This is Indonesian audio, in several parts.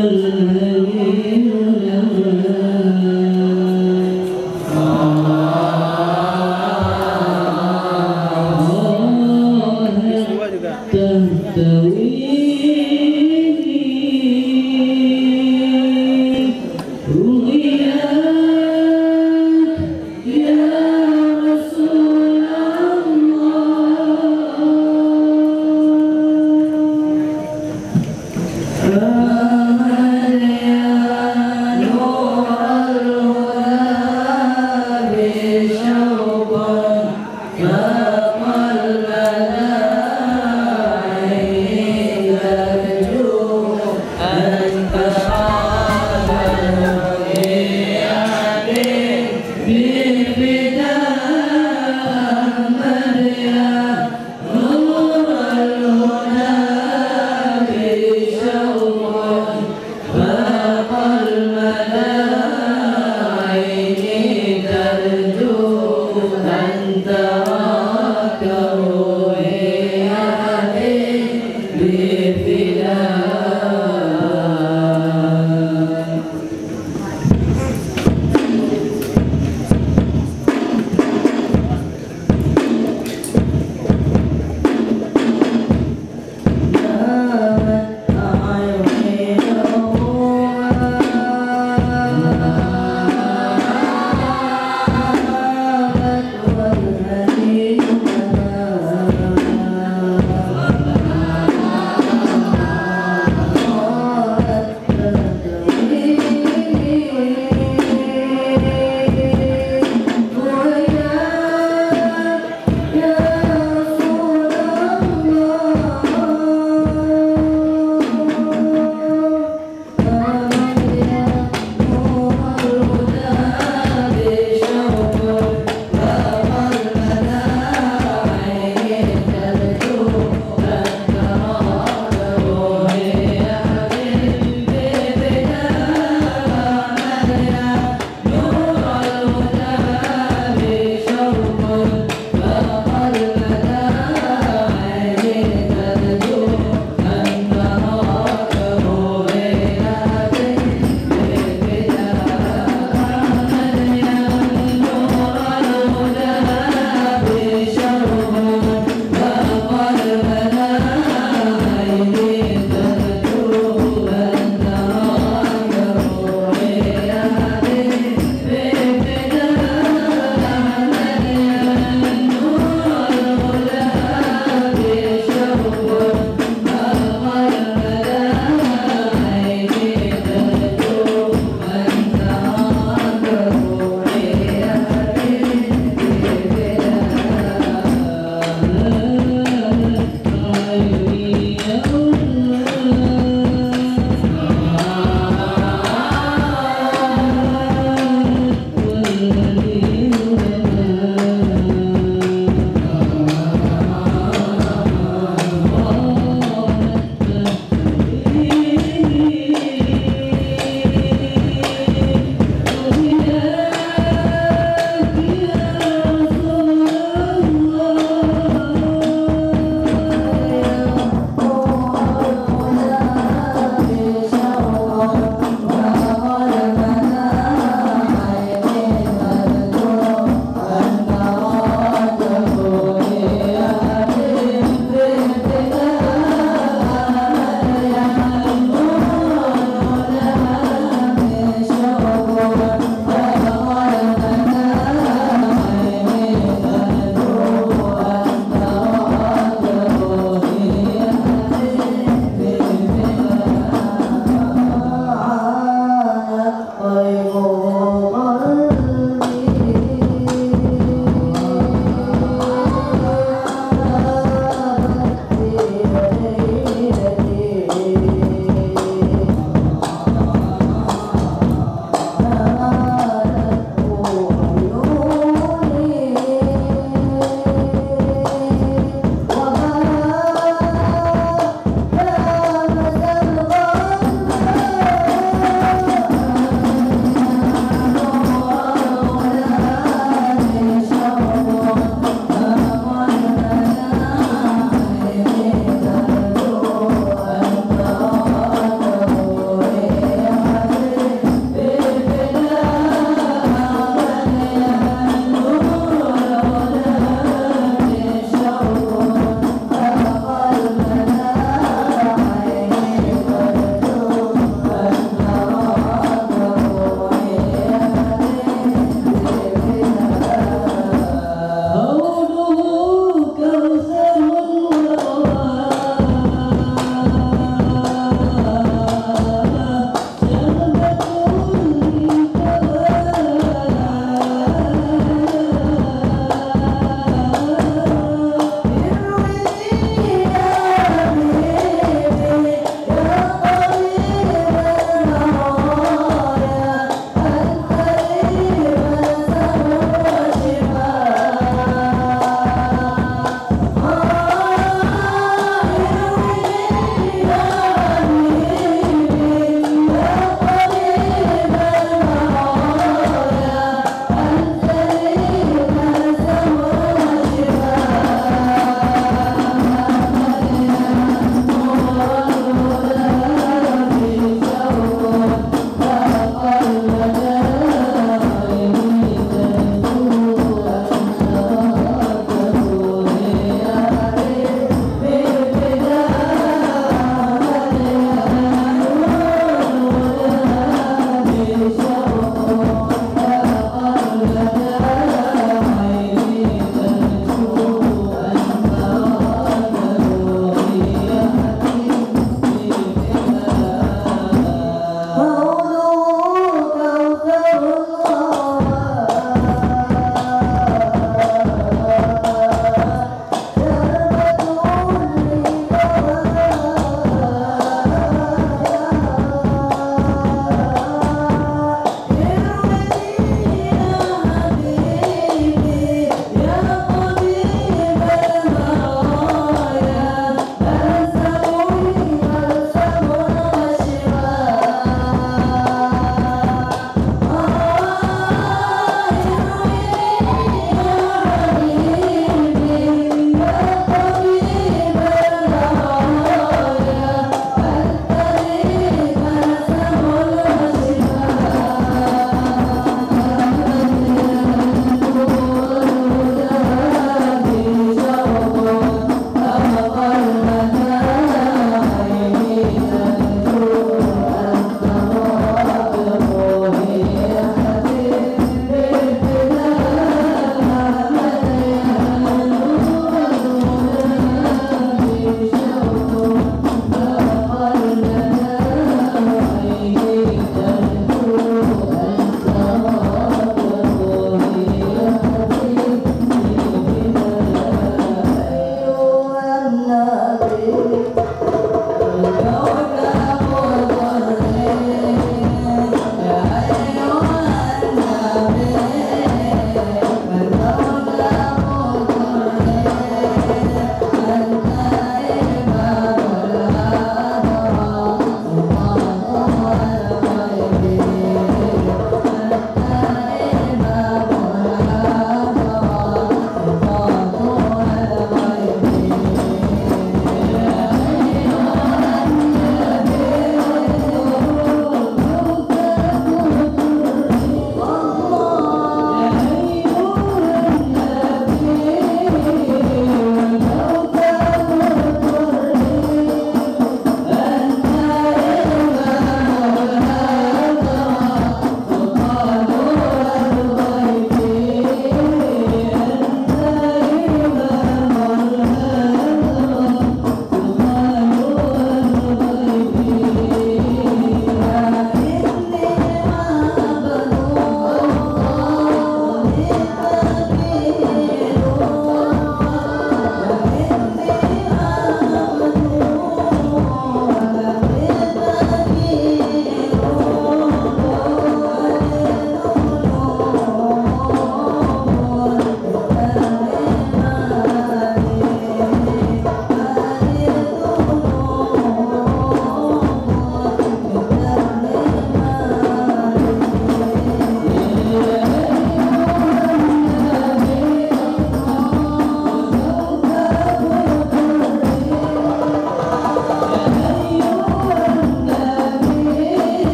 Amen.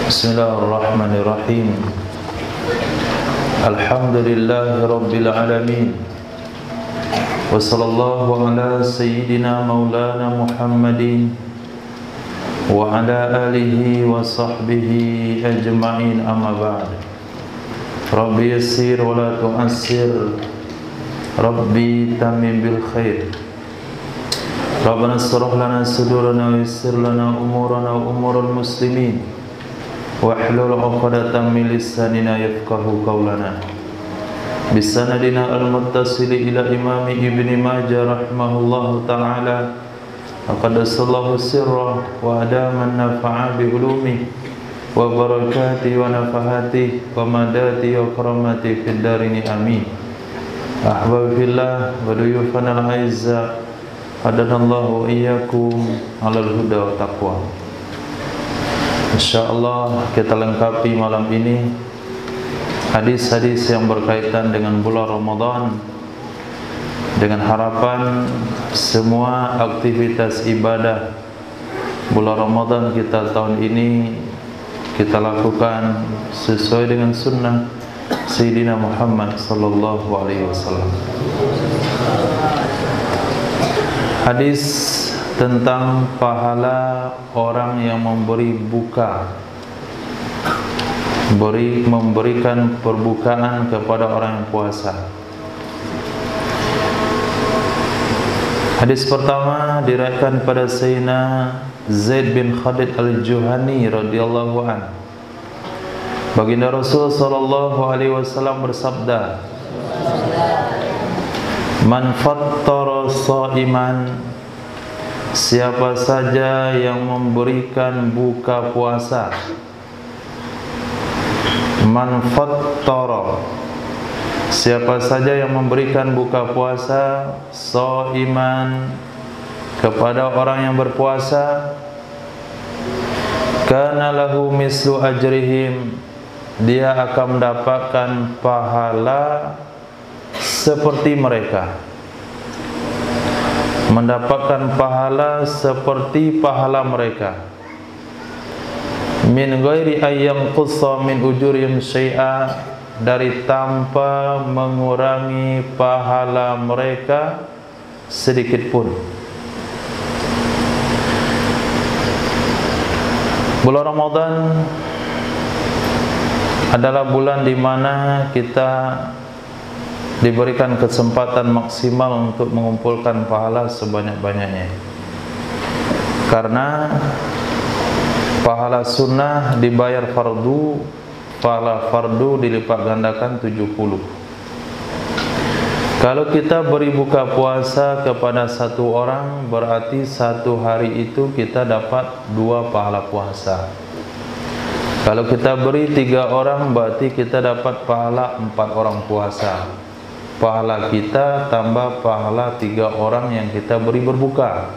Bismillahirrahmanirrahim. Alhamdulillahi Rabbil Alamin. Wa sallallahu ala sayyidina maulana Muhammadin wa ala alihi wa sahbihi ajma'in, amma ba'd. Rabbi yassir wa la tu'assir, Rabbi tamim bil khair. Rabbana shrah lana sudurana wa yassir lana umurana wa umurul muslimin wahlul 'uqdatam min lisanina yafqahu qawlana. Bisanadina al-muttasil ila Imam Ibnu Majah rahimahullahu ta'ala. Laqad sallahu sirra wa adama nafa'a bi ulumihi wa barakati wa nafahati wa madati wa karamati fid darini amin. Ahbabi fillah wa duyufanal aizza, hadanallahu iyyakum alal huda wa taqwa. Insyaallah kita lengkapi malam ini hadis-hadis yang berkaitan dengan bulan Ramadan, dengan harapan semua aktivitas ibadah bulan Ramadan kita tahun ini kita lakukan sesuai dengan sunnah Sayyidina Muhammad sallallahu alaihi wasallam. Hadis tentang pahala orang yang memberi buka, memberikan perbukaan kepada orang yang puasa. Hadis pertama diriwayatkan pada Sayyidina Zaid bin Khalid al-Juhani radhiyallahu an. Baginda Rasul sallallahu alaihi wasallam bersabda, "Man fattara sha'iman," siapa saja yang memberikan buka puasa. Man fattara, siapa saja yang memberikan buka puasa, sha'iman, kepada orang yang berpuasa, kana lahu mislu ajrihim, dia akan mendapatkan pahala seperti mereka, mendapatkan pahala seperti pahala mereka, min ghairi ayyam qussa min ujurihim syai'a, dari tanpa mengurangi pahala mereka sedikit pun. Bulan Ramadan adalah bulan di mana kita diberikan kesempatan maksimal untuk mengumpulkan pahala sebanyak-banyaknya. Karena pahala sunnah dibayar fardu, pahala fardu dilipat gandakan 70. Kalau kita beri buka puasa kepada satu orang, berarti satu hari itu kita dapat 2 pahala puasa. Kalau kita beri 3 orang, berarti kita dapat pahala 4 orang puasa. Pahala kita tambah pahala 3 orang yang kita beri berbuka,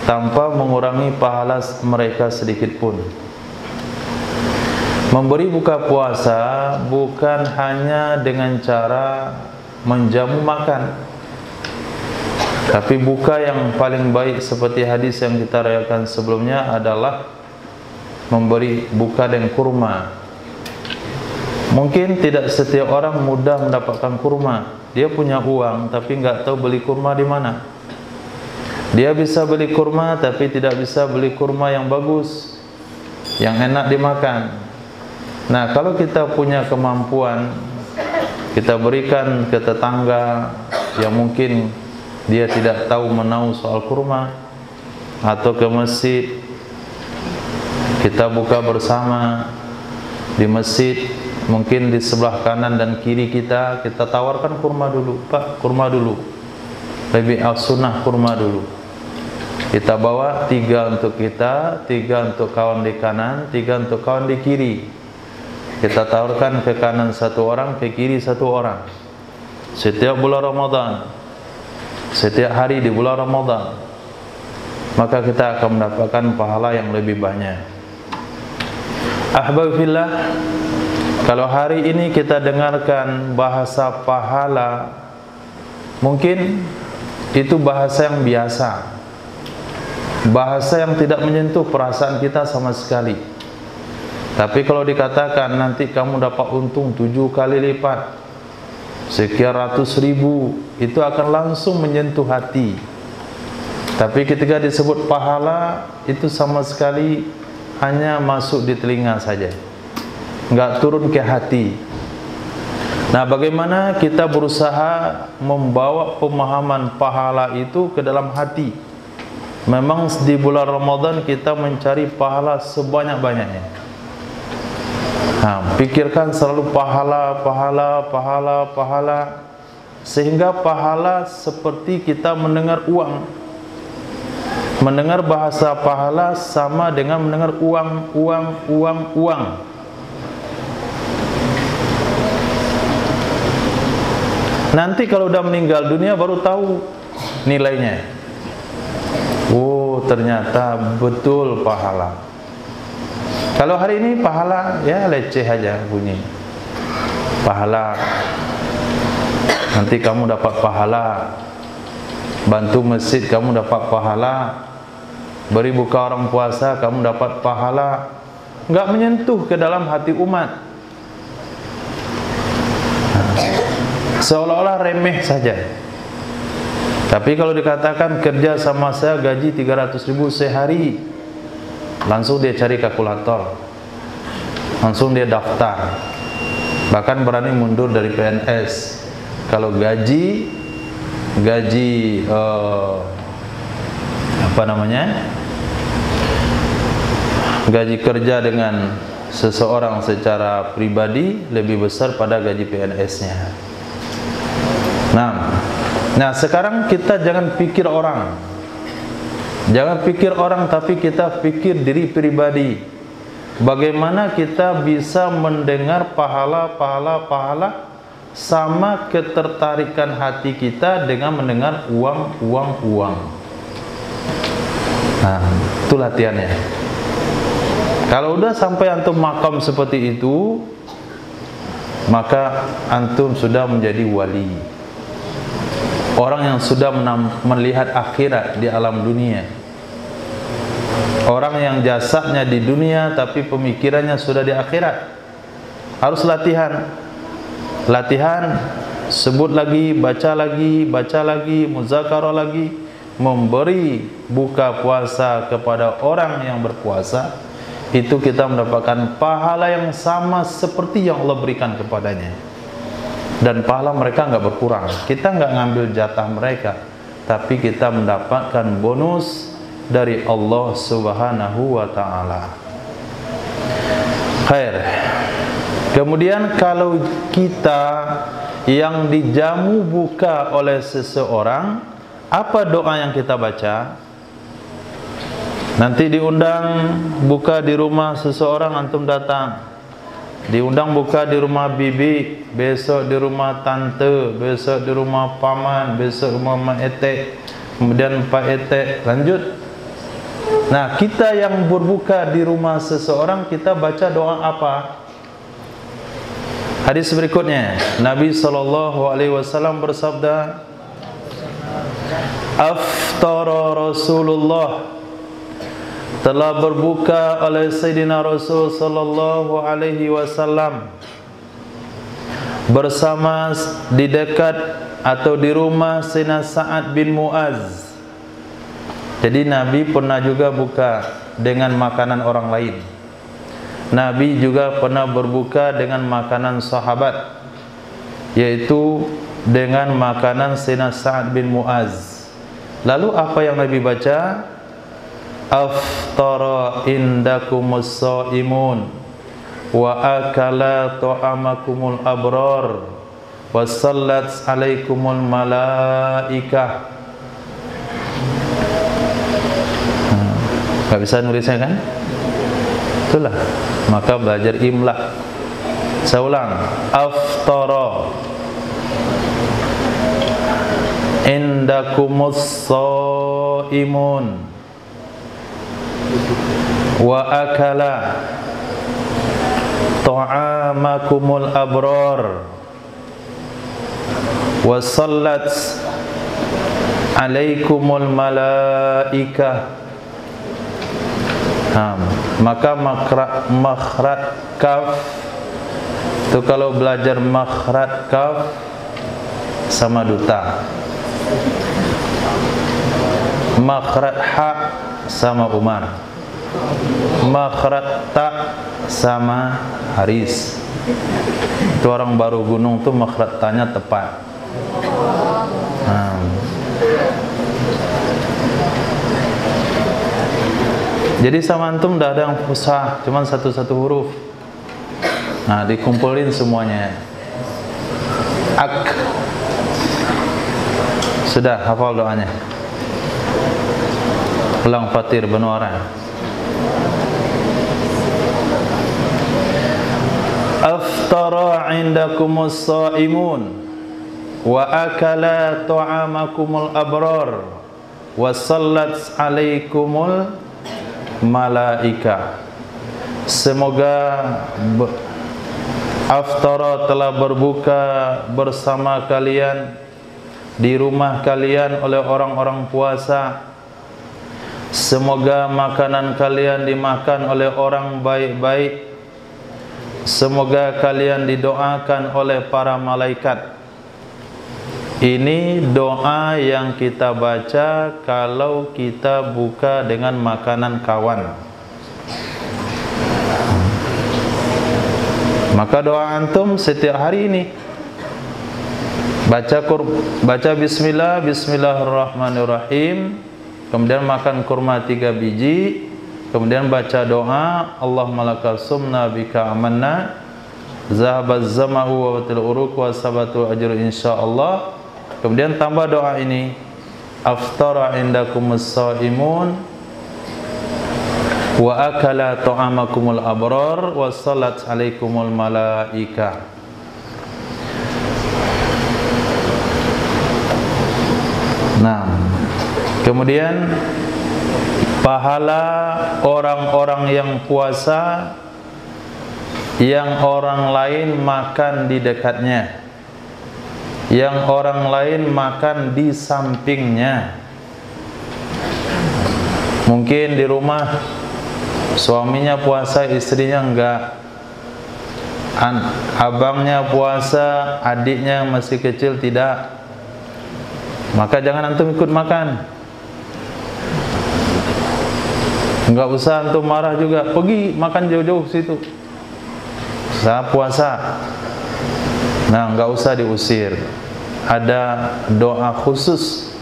tanpa mengurangi pahala mereka sedikit pun. Memberi buka puasa bukan hanya dengan cara menjamu makan, tapi buka yang paling baik seperti hadis yang kita riwayatkan sebelumnya adalah memberi buka dengan kurma. Mungkin tidak setiap orang mudah mendapatkan kurma. Dia punya uang tapi nggak tahu beli kurma di mana. Dia bisa beli kurma tapi tidak bisa beli kurma yang bagus, yang enak dimakan. Nah, kalau kita punya kemampuan, kita berikan ke tetangga yang mungkin dia tidak tahu menahu soal kurma, atau ke masjid, kita buka bersama di masjid, mungkin di sebelah kanan dan kiri kita tawarkan kurma dulu. Pak, kurma dulu, lebih sunnah kurma dulu. Kita bawa 3 untuk kita, 3 untuk kawan di kanan, 3 untuk kawan di kiri. Kita tawarkan ke kanan 1 orang, ke kiri 1 orang. Setiap bulan Ramadan, setiap hari di bulan Ramadan, maka kita akan mendapatkan pahala yang lebih banyak. Ahbab fillah, kalau hari ini kita dengarkan bahasa pahala, mungkin itu bahasa yang biasa, bahasa yang tidak menyentuh perasaan kita sama sekali. Tapi kalau dikatakan nanti kamu dapat untung 7 kali lipat, sekian ratus ribu, itu akan langsung menyentuh hati. Tapi ketika disebut pahala, itu sama sekali hanya masuk di telinga saja, nggak turun ke hati. Nah, bagaimana kita berusaha membawa pemahaman pahala itu ke dalam hati? Memang di bulan Ramadan kita mencari pahala sebanyak-banyaknya. Nah, pikirkan selalu pahala, pahala, pahala, pahala, sehingga pahala seperti kita mendengar uang. Mendengar bahasa pahala sama dengan mendengar uang, uang, uang, uang. Nanti kalau udah meninggal dunia baru tahu nilainya. Oh, ternyata betul pahala. Kalau hari ini pahala ya leceh aja bunyi. Pahala. Nanti kamu dapat pahala. Bantu masjid kamu dapat pahala. Beri buka orang puasa kamu dapat pahala. Enggak menyentuh ke dalam hati umat. Seolah-olah remeh saja. Tapi kalau dikatakan kerja sama saya gaji 300.000 sehari, langsung dia cari kalkulator, langsung dia daftar, bahkan berani mundur dari PNS. Kalau gaji gaji kerja dengan seseorang secara pribadi lebih besar pada gaji PNS-nya. Nah, sekarang kita jangan pikir orang. Jangan pikir orang, tapi kita pikir diri pribadi. Bagaimana kita bisa mendengar pahala, pahala, pahala sama ketertarikan hati kita dengan mendengar uang, uang, uang. Nah, itu latihannya. Kalau udah sampai antum makam seperti itu, maka antum sudah menjadi wali. Orang yang sudah melihat akhirat di alam dunia. Orang yang jasadnya di dunia tapi pemikirannya sudah di akhirat. Harus latihan. Latihan, sebut lagi, baca lagi, baca lagi, muzakarah lagi, memberi buka puasa kepada orang yang berpuasa. Itu kita mendapatkan pahala yang sama seperti yang Allah berikan kepadanya. Dan pahala mereka nggak berkurang. Kita nggak ngambil jatah mereka, tapi kita mendapatkan bonus dari Allah Subhanahu wa Ta'ala. Khair. Kemudian kalau kita yang dijamu buka oleh seseorang, apa doa yang kita baca? Nanti diundang buka di rumah seseorang, antum datang. Diundang buka di rumah bibi, besok di rumah tante, besok di rumah paman, besok di rumah mak etek, kemudian pak etek, lanjut. Nah, kita yang berbuka di rumah seseorang, kita baca doa apa? Hadis berikutnya, Nabi SAW bersabda, Aftara Rasulullah, telah berbuka oleh Sayyidina Rasul sallallahu alaihi wasallam bersama di dekat atau di rumah Sayyidina Sa'ad bin Mu'az. Jadi Nabi pernah juga buka dengan makanan orang lain. Nabi juga pernah berbuka dengan makanan sahabat, yaitu dengan makanan Sayyidina Sa'ad bin Mu'az. Lalu apa yang Nabi baca? Aftara indakumus shaimun wa akala ta'amakumul abrar wa sallat alaikumul malaikah. Gak bisa nulisnya kan? Itulah, maka belajar imla. Saya ulang, aftara indakumus shaimun wa akala ta'amakumul abrar wa sallat alaikumul malaikah. Maka makhraj kaf itu, kalau belajar makhraj kaf sama duta, makhraj ha sama Umar, makhraj ta sama Haris. Itu orang baru gunung tuh makhraj tanya tepat. Jadi sama antum dah ada yang fusah, cuman satu-satu huruf. Nah, dikumpulin semuanya. Ak. Sudah hafal doanya. Ulang Fatir benuara. Aftara indakumus shaimun wa akala ta'amakumul abrar wa sallat alaikumul malaika. Semoga aftara telah berbuka bersama kalian di rumah kalian oleh orang-orang puasa. Semoga makanan kalian dimakan oleh orang baik-baik. Semoga kalian didoakan oleh para malaikat. Ini doa yang kita baca kalau kita buka dengan makanan kawan. Maka doa antum setiap hari ini baca bismillah, bismillahirrahmanirrahim, kemudian makan kurma 3 biji, kemudian baca doa Allahumma lakal sumna bika amanna zahabaz zama'u wa batil uruq wa sabatu ajru insyaallah. Kemudian tambah doa ini, aftara indakumus shaimun wa akala ta'amakumul abrar wa salat alaikumul malaika. Nah, kemudian pahala orang-orang yang puasa yang orang lain makan di dekatnya, yang orang lain makan di sampingnya. Mungkin di rumah suaminya puasa, istrinya enggak. Abangnya puasa, adiknya yang masih kecil tidak. Maka jangan antum ikut makan. Enggak usah antum marah juga, pergi makan jauh-jauh situ. Saya puasa. Nah, enggak usah diusir. Ada doa khusus,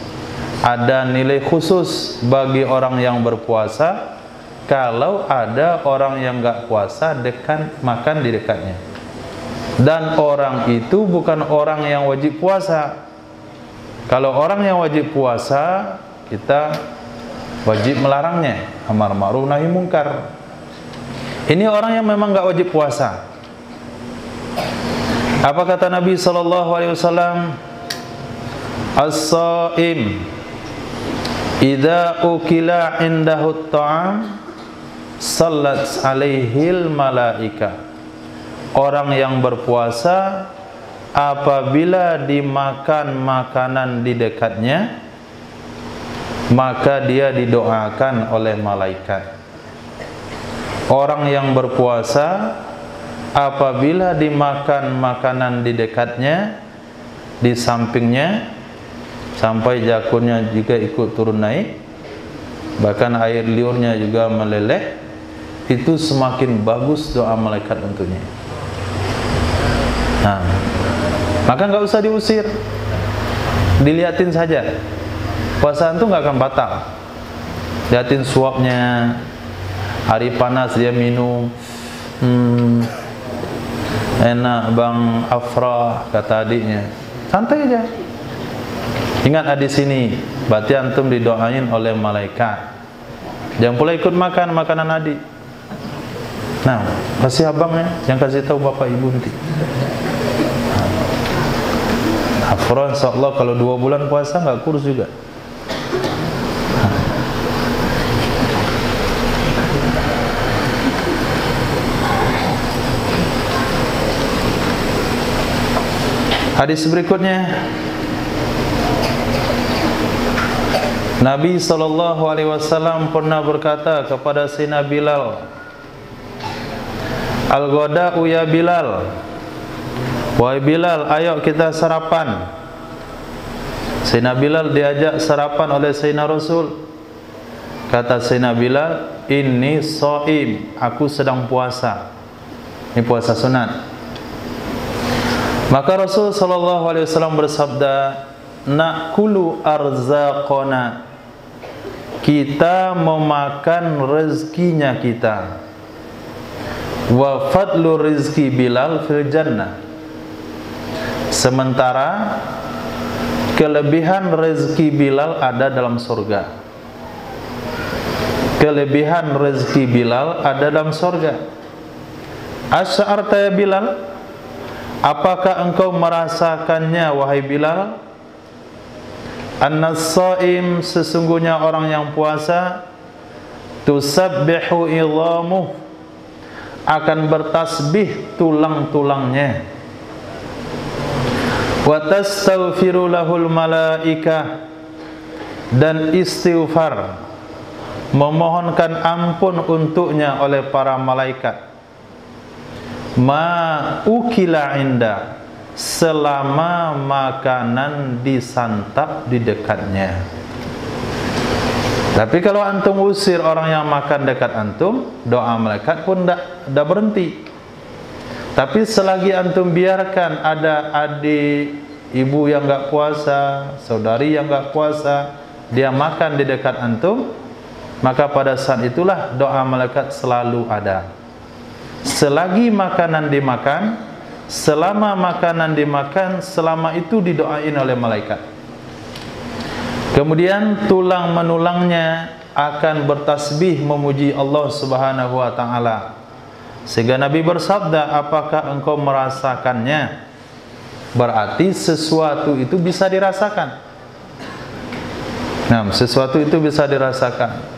ada nilai khusus bagi orang yang berpuasa. Kalau ada orang yang enggak puasa makan di dekatnya. Dan orang itu bukan orang yang wajib puasa. Kalau orang yang wajib puasa, kita wajib melarangnya, amar ma'ruf nahi mungkar. Ini orang yang memang enggak wajib puasa. Apa kata Nabi sallallahu alaihi wasallam? As-shaim idza ukila indahu at-ta'am sallat alaihil malaika. Orang yang berpuasa apabila dimakan makanan di dekatnya, maka dia didoakan oleh malaikat. Orang yang berpuasa apabila dimakan makanan di dekatnya, di sampingnya, sampai jakunnya juga ikut turun naik, bahkan air liurnya juga meleleh, itu semakin bagus doa malaikat untuknya. Nah, maka nggak usah diusir, dilihatin saja. Puasaan itu nggak akan batal. Lihatin suapnya, hari panas dia minum, enak bang Afrah, kata adiknya, santai aja. Ingat hadis ini, berarti antum didoain oleh malaikat. Jangan pula ikut makan makanan adik. Nah, kasih abangnya, yang kasih tahu bapak ibu nanti. Afrah insyaallah kalau 2 bulan puasa nggak kurus juga. Hadis berikutnya, Nabi SAW pernah berkata kepada Sayyidina Bilal, Al-Ghada'u ya Bilal, wahai Bilal, ayo kita sarapan. Sayyidina Bilal diajak sarapan oleh Sayyidina Rasul. Kata Sayyidina Bilal, inni shaim, aku sedang puasa. Ini puasa sunat. Maka Rasul sallallahu alaihi wasallam bersabda, "Na'kulu arzaqana." Kita memakan rezekinya kita. Wa fadlu rizki Bilal fil jannah. Sementara kelebihan rezeki Bilal ada dalam surga. Kelebihan rezeki Bilal ada dalam surga. Asy'arta ya Bilal? Apakah engkau merasakannya wahai Bilal? An-nasaim, sesungguhnya orang yang puasa, tusabbihu idhamuh, akan bertasbih tulang-tulangnya. Wa tastaghfiru lahul malaikah, dan istighfar, memohonkan ampun untuknya oleh para malaikat. Ma ukila inda, selama makanan disantap di dekatnya. Tapi kalau antum usir orang yang makan dekat antum, doa malaikat pun tidak berhenti. Tapi selagi antum biarkan ada adik, ibu yang enggak puasa, saudari yang enggak puasa, dia makan di dekat antum, maka pada saat itulah doa malaikat selalu ada. Selagi makanan dimakan, selama makanan dimakan, selama itu didoain oleh malaikat. Kemudian tulang menulangnya akan bertasbih memuji Allah Subhanahu wa taala. Sehingga Nabi bersabda, apakah engkau merasakannya? Berarti sesuatu itu bisa dirasakan. Nah, sesuatu itu bisa dirasakan.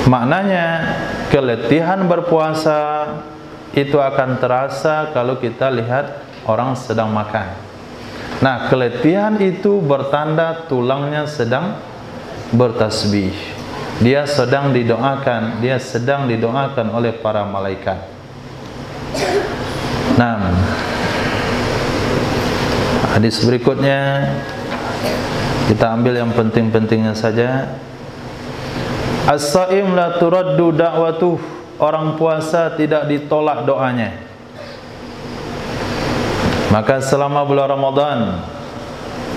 Maknanya keletihan berpuasa itu akan terasa kalau kita lihat orang sedang makan. Nah, keletihan itu bertanda tulangnya sedang bertasbih. Dia sedang didoakan, dia sedang didoakan oleh para malaikat. Nah, hadis berikutnya kita ambil yang penting-pentingnya saja. As-saim la turaddu da'watuh, orang puasa tidak ditolak doanya. Maka selama bulan Ramadan,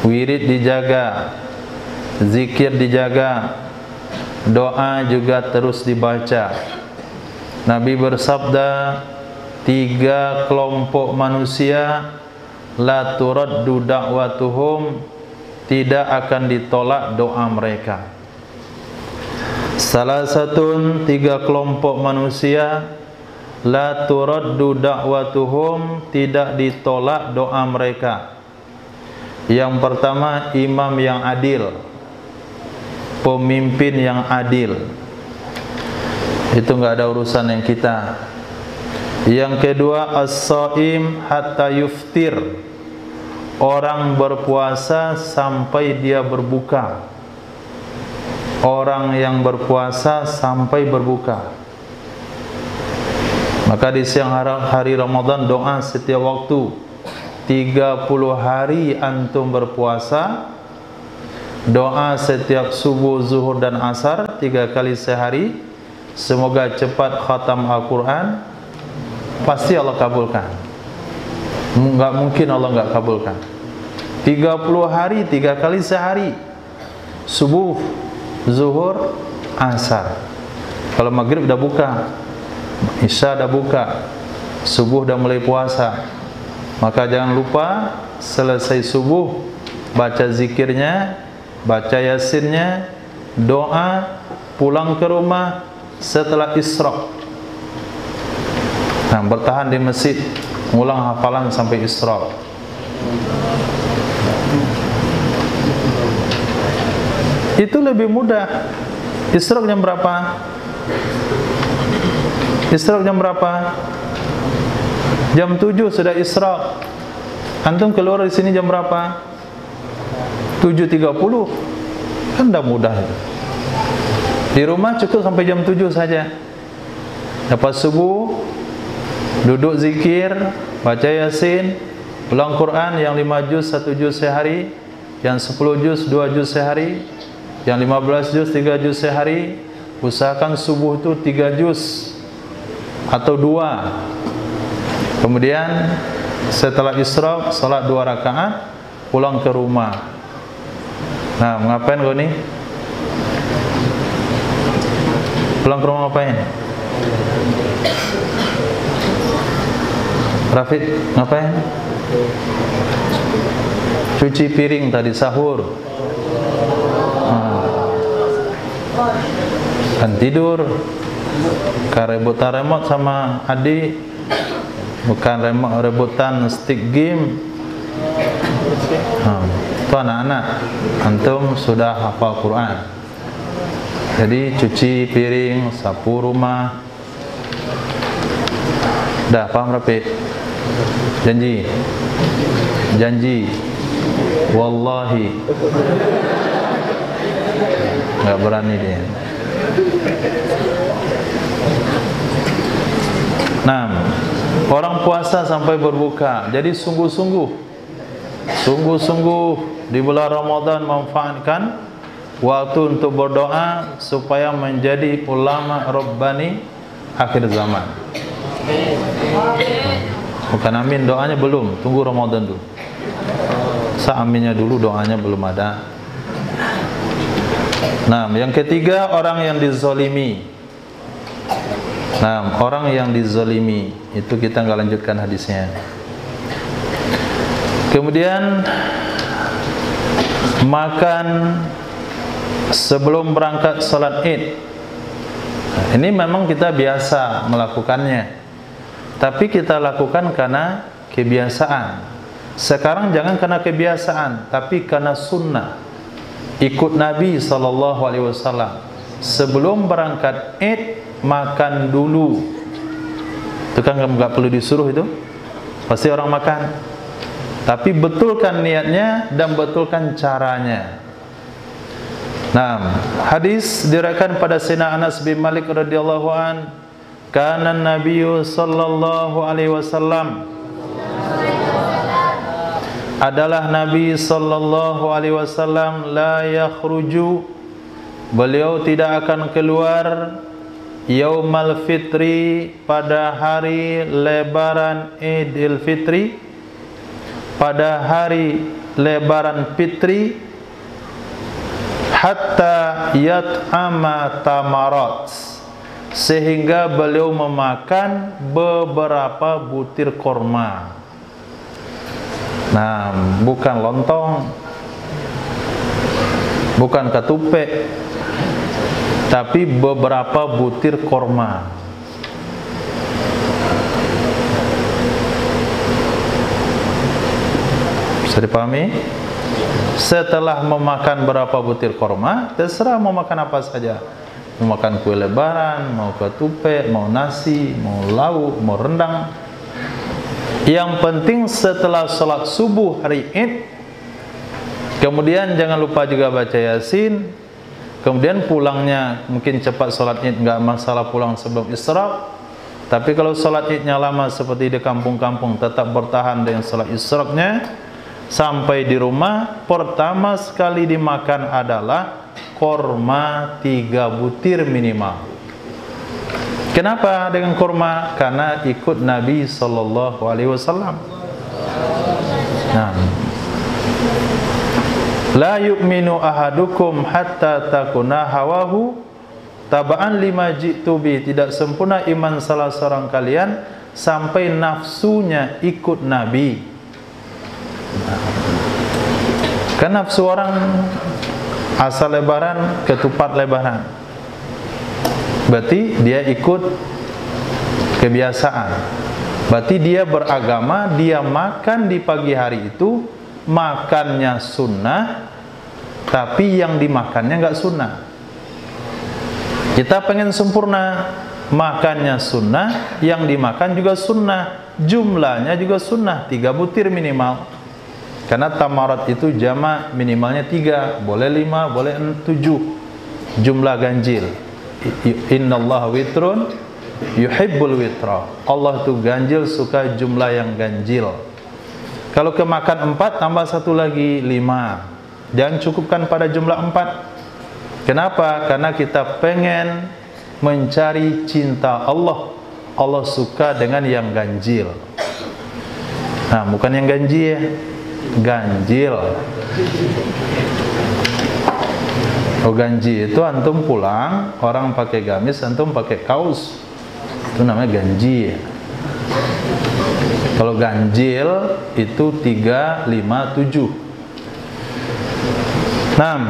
wirid dijaga, zikir dijaga, doa juga terus dibaca. Nabi bersabda, 3 kelompok manusia la turaddu da'watuhum, tidak akan ditolak doa mereka. Salah satu 3 kelompok manusia la turaddu da'watuhum, tidak ditolak doa mereka. Yang pertama, imam yang adil, pemimpin yang adil. Itu enggak ada urusan yang kita. Yang kedua, as-shaim hatta yuftir, orang berpuasa sampai dia berbuka. Orang yang berpuasa sampai berbuka. Maka di siang hari Ramadan doa setiap waktu. 30 hari antum berpuasa, doa setiap subuh, zuhur dan asar 3 kali sehari. Semoga cepat khatam Al-Quran. Pasti Allah kabulkan. Enggak mungkin Allah enggak kabulkan. 30 hari 3 kali sehari, subuh, zuhur, asar. Kalau maghrib dah buka, isya dah buka, subuh dah mulai puasa. Maka jangan lupa selesai subuh baca zikirnya, baca yasinnya, doa, pulang ke rumah setelah isyraq. Nah, bertahan di masjid, ulang hafalan sampai isyraq. Itu lebih mudah. Isyraq jam berapa? Isyraq jam berapa? Jam 7 sudah isyraq. Antum keluar di sini jam berapa? 7.30. Kan dah mudah itu. Di rumah cukup sampai jam 7 saja. Lepas subuh, duduk zikir, baca yasin, ulang Quran yang 5 juz 1 juz sehari, yang 10 juz 2 juz sehari, yang 15 juz 3 juz sehari. Usahakan subuh itu 3 juz atau 2. Kemudian setelah isyraq salat 2 rakaat, pulang ke rumah. Nah, ngapain kau nih? Pulang ke rumah ngapain? Rafid, ngapain? Cuci piring tadi, sahur. Kan tidur. Rebutan remote sama adik. Bukan rebutan stick game. Itu anak-anak. Antum sudah hafal Quran. Jadi cuci piring, sapu rumah. Dah paham Rapi? Janji. Janji. Wallahi. Enggak berani dia. Nah, orang puasa sampai berbuka. Jadi sungguh-sungguh di bulan Ramadan manfaatkan waktu untuk berdoa supaya menjadi ulama Rabbani akhir zaman. Bukan amin, doanya belum, tunggu Ramadan dulu. Aminnya dulu, doanya belum ada. Nah, yang ketiga, orang yang dizalimi. Nah, orang yang dizalimi, itu kita nggak lanjutkan hadisnya. Kemudian makan sebelum berangkat salat Id. Ini memang kita biasa melakukannya, tapi kita lakukan karena kebiasaan. Sekarang jangan karena kebiasaan, tapi karena sunnah. Ikut Nabi SAW. Sebelum berangkat Id, makan dulu. Itu kan nggak perlu disuruh itu, pasti orang makan. Tapi betulkan niatnya dan betulkan caranya. Nah, hadis diriwayatkan pada Sayyidina Anas bin Malik radhiyallahu an, kana Nabiyyu sallallahu alaihi wasallam, adalah Nabi sallallahu alaihi wasallam, la yakhruju, beliau tidak akan keluar, yaumal fitri, pada hari lebaran Idul Fitri, pada hari lebaran fitri, hatta yat'ama tamarat, sehingga beliau memakan beberapa butir korma. Nah, bukan lontong, bukan ketupat, tapi beberapa butir korma. Bisa dipahami? Setelah memakan berapa butir korma, terserah mau makan apa saja. Mau makan kue lebaran, mau ketupat, mau nasi, mau lauk, mau rendang. Yang penting setelah sholat subuh hari Id, kemudian jangan lupa juga baca Yasin. Kemudian pulangnya mungkin cepat sholat Id, nggak masalah pulang sebelum isyraq. Tapi kalau sholat Idnya lama seperti di kampung-kampung, tetap bertahan dengan sholat isyraqnya. Sampai di rumah, pertama sekali dimakan adalah korma 3 butir minimal. Kenapa dengan kurma? Karena ikut Nabi sallallahu alaihi wasallam. Nah, la yu'minu ahadukum hatta takuna hawahu taba'an lima ji'tu bi. Tidak sempurna iman salah seorang kalian sampai nafsunya ikut Nabi. Kan nafsu orang asal lebaran, ketupat lebaran, berarti dia ikut kebiasaan. Berarti dia beragama, dia makan di pagi hari itu, makannya sunnah, tapi yang dimakannya nggak sunnah. Kita pengen sempurna, makannya sunnah, yang dimakan juga sunnah, jumlahnya juga sunnah, 3 butir minimal. Karena tamarat itu jamak, minimalnya 3, boleh 5, boleh 7, jumlah ganjil. Innallaha witrun yuhibbul witra. Allah itu ganjil, suka jumlah yang ganjil. Kalau kemakan 4 tambah 1 lagi 5. Jangan cukupkan pada jumlah 4. Kenapa? Karena kita pengen mencari cinta Allah. Allah suka dengan yang ganjil. Nah, bukan yang ganji ya, ganjil. Oh, ganji itu antum pulang, orang pakai gamis, antum pakai kaos, itu namanya ganji ya. Kalau ganjil itu 3, 5, 7. 6.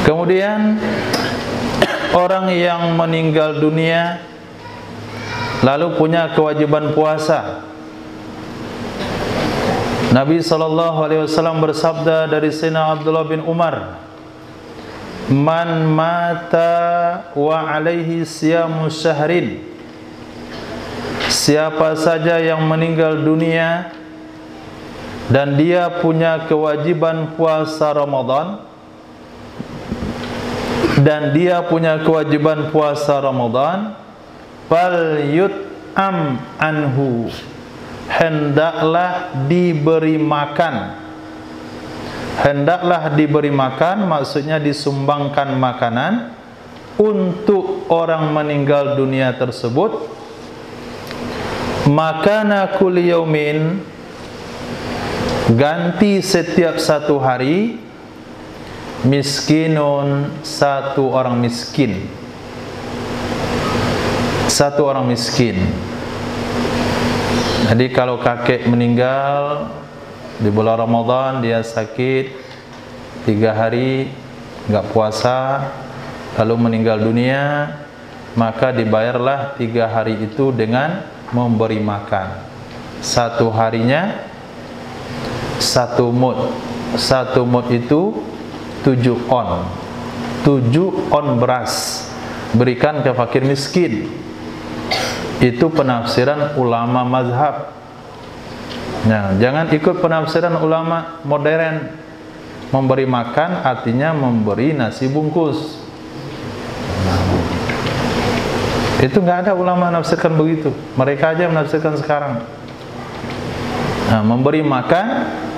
Kemudian orang yang meninggal dunia lalu punya kewajiban puasa. Nabi SAW bersabda dari Sayyidina Abdullah bin Umar, "Man mata wa alaihi siyamu syahrin." Siapa saja yang meninggal dunia dan dia punya kewajiban puasa Ramadan, dan dia punya kewajiban puasa Ramadan, fal yut'am anhu, hendaklah diberi makan. Hendaklah diberi makan maksudnya disumbangkan makanan untuk orang meninggal dunia tersebut. Makana kulli yaumin, ganti setiap satu hari, miskinun, satu orang miskin. Satu orang miskin. Jadi kalau kakek meninggal di bulan Ramadan, dia sakit 3 hari nggak puasa, lalu meninggal dunia, maka dibayarlah 3 hari itu dengan memberi makan. Satu harinya 1 mud. 1 mud itu 7 on. 7 on beras berikan ke fakir miskin. Itu penafsiran ulama mazhab. Nah, jangan ikut penafsiran ulama modern. Memberi makan artinya memberi nasi bungkus. Itu nggak ada ulama menafsirkan begitu. Mereka aja menafsirkan sekarang. Nah, memberi makan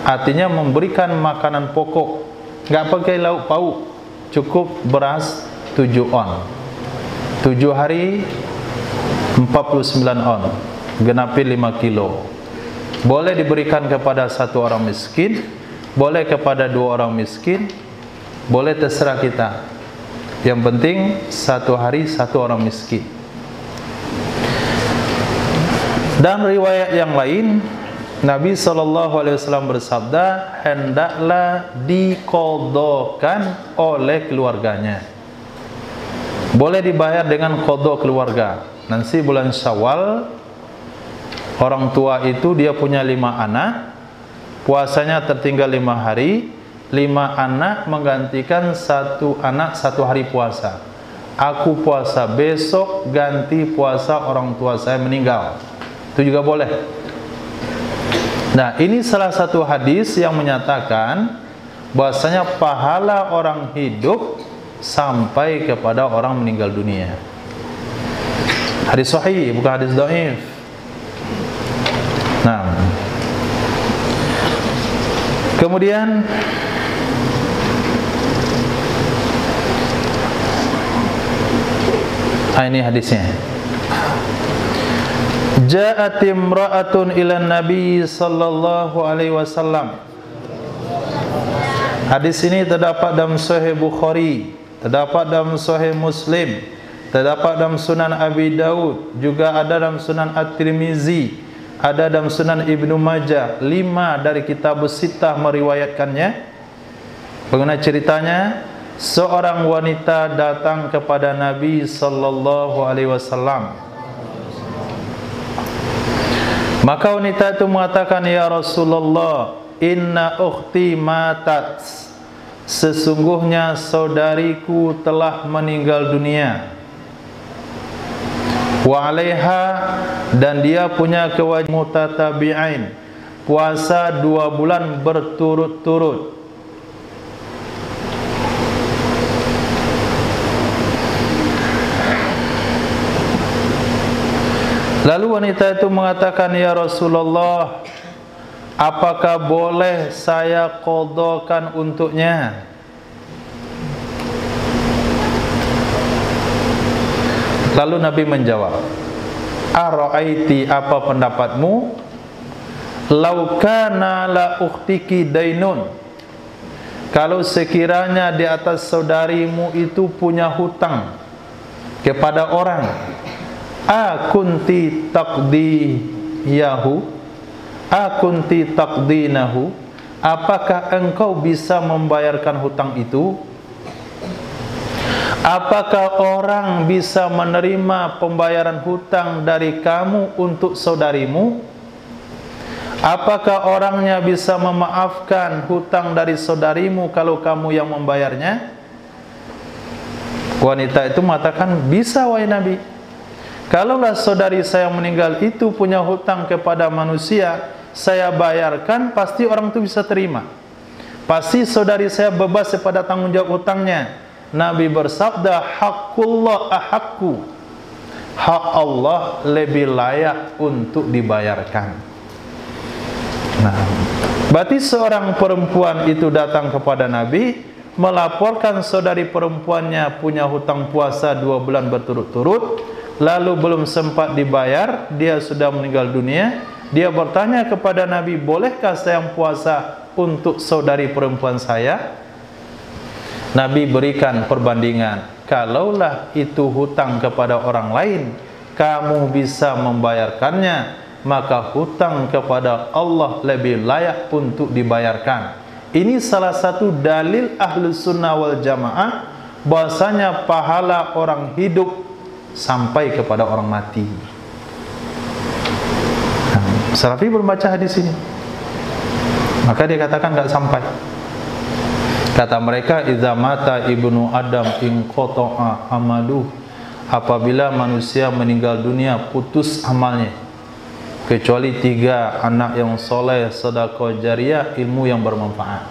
artinya memberikan makanan pokok. Nggak pakai lauk pauk, cukup beras 7 on. 7 hari 49 on, genapi 5 kilo. Boleh diberikan kepada 1 orang miskin, boleh kepada 2 orang miskin, boleh terserah kita. Yang penting 1 hari 1 orang miskin. Dan riwayat yang lain, Nabi SAW bersabda, hendaklah diqadhakan oleh keluarganya. Boleh dibayar dengan qadha keluarga. Nanti bulan Syawal, orang tua itu dia punya 5 anak, puasanya tertinggal 5 hari, 5 anak menggantikan 1 anak 1 hari puasa. Aku puasa besok, ganti puasa orang tua saya meninggal. Itu juga boleh. Nah, ini salah satu hadis yang menyatakan bahwasanya pahala orang hidup sampai kepada orang meninggal dunia. Hadis sahih, bukan hadis dhaif. Nah, kemudian ini hadisnya. Ja'at imra'atun ila Nabi sallallahu alaihi wasallam. Hadis ini terdapat dalam Sahih Bukhari, terdapat dalam Sahih Muslim, terdapat dalam Sunan Abi Daud, juga ada dalam Sunan At-Tirmizi, ada dalam Sunan Ibnu Majah. 5 dari kitab Sittah meriwayatkannya. Bagaimana ceritanya? Seorang wanita datang kepada Nabi sallallahu alaihi wasallam. Maka wanita itu mengatakan, "Ya Rasulullah, inna ukhti matat." Sesungguhnya saudariku telah meninggal dunia. Wa 'alaiha, dan dia punya kewajiban mutatabi'ain, puasa 2 bulan berturut-turut. Lalu wanita itu mengatakan, "Ya Rasulullah, apakah boleh saya qadhakan untuknya?" Lalu Nabi menjawab, "Ara'aiti, apa pendapatmu? Lau kana la ukhtiki dainun." Kalau sekiranya di atas saudarimu itu punya hutang kepada orang, akunti taqdiyahu, akunti taqdinahu, apakah engkau bisa membayarkan hutang itu? Apakah orang bisa menerima pembayaran hutang dari kamu untuk saudarimu? Apakah orangnya bisa memaafkan hutang dari saudarimu kalau kamu yang membayarnya? Wanita itu mengatakan, bisa wahai Nabi. Kalaulah saudari saya meninggal itu punya hutang kepada manusia, saya bayarkan, pasti orang itu bisa terima. Pasti saudari saya bebas daripada tanggung jawab hutangnya. Nabi bersabda, haqqullah ahaqqu, hak Allah lebih layak untuk dibayarkan. Nah, berarti seorang perempuan itu datang kepada Nabi, melaporkan saudari perempuannya punya hutang puasa 2 bulan berturut-turut, lalu belum sempat dibayar, dia sudah meninggal dunia. Dia bertanya kepada Nabi, bolehkah saya puasa untuk saudari perempuan saya? Nabi berikan perbandingan, kalaulah itu hutang kepada orang lain, kamu bisa membayarkannya, maka hutang kepada Allah lebih layak untuk dibayarkan. Ini salah satu dalil Ahlus Sunnah wal Jamaah bahwasanya pahala orang hidup sampai kepada orang mati. Salafi membaca hadis ini, maka dia katakan tidak sampai. Kata mereka, idza mata ibnu Adam inqata'a amaluh, apabila manusia meninggal dunia putus amalnya, kecuali 3 anak yang soleh, sedekah jariyah, ilmu yang bermanfaat.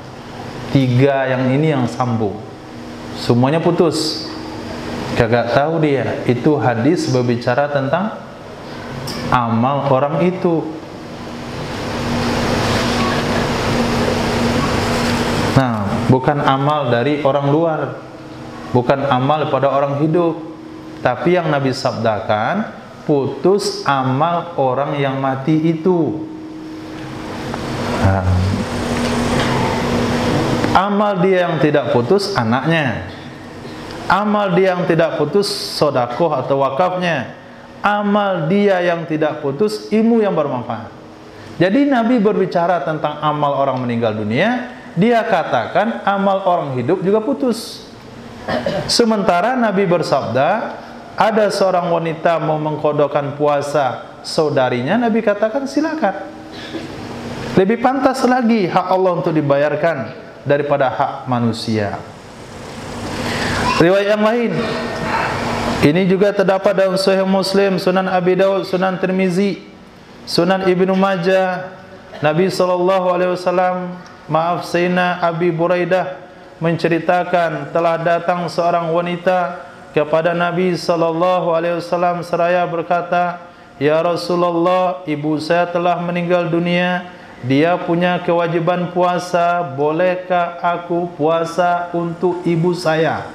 3 yang ini yang sambung, semuanya putus. Kagak tahu dia itu hadis berbicara tentang amal orang itu. Nah, bukan amal dari orang luar, bukan amal pada orang hidup, tapi yang Nabi sabdakan, putus amal orang yang mati itu. Nah, amal dia yang tidak putus anaknya, amal dia yang tidak putus sedekah atau wakafnya, amal dia yang tidak putus ilmu yang bermanfaat. Jadi Nabi berbicara tentang amal orang meninggal dunia, dia katakan amal orang hidup juga putus. Sementara Nabi bersabda, ada seorang wanita mau mengqadhakan puasa saudarinya, Nabi katakan silakan. Lebih pantas lagi hak Allah untuk dibayarkan daripada hak manusia. Riwayat yang lain, ini juga terdapat dalam Sahih Muslim, Sunan Abi Daud, Sunan Tirmizi, Sunan Ibnu Majah. Nabi SAW, Sayyidina Abi Buraidah menceritakan, telah datang seorang wanita kepada Nabi SAW seraya berkata, ya Rasulullah, ibu saya telah meninggal dunia, dia punya kewajiban puasa, bolehkah aku puasa untuk ibu saya?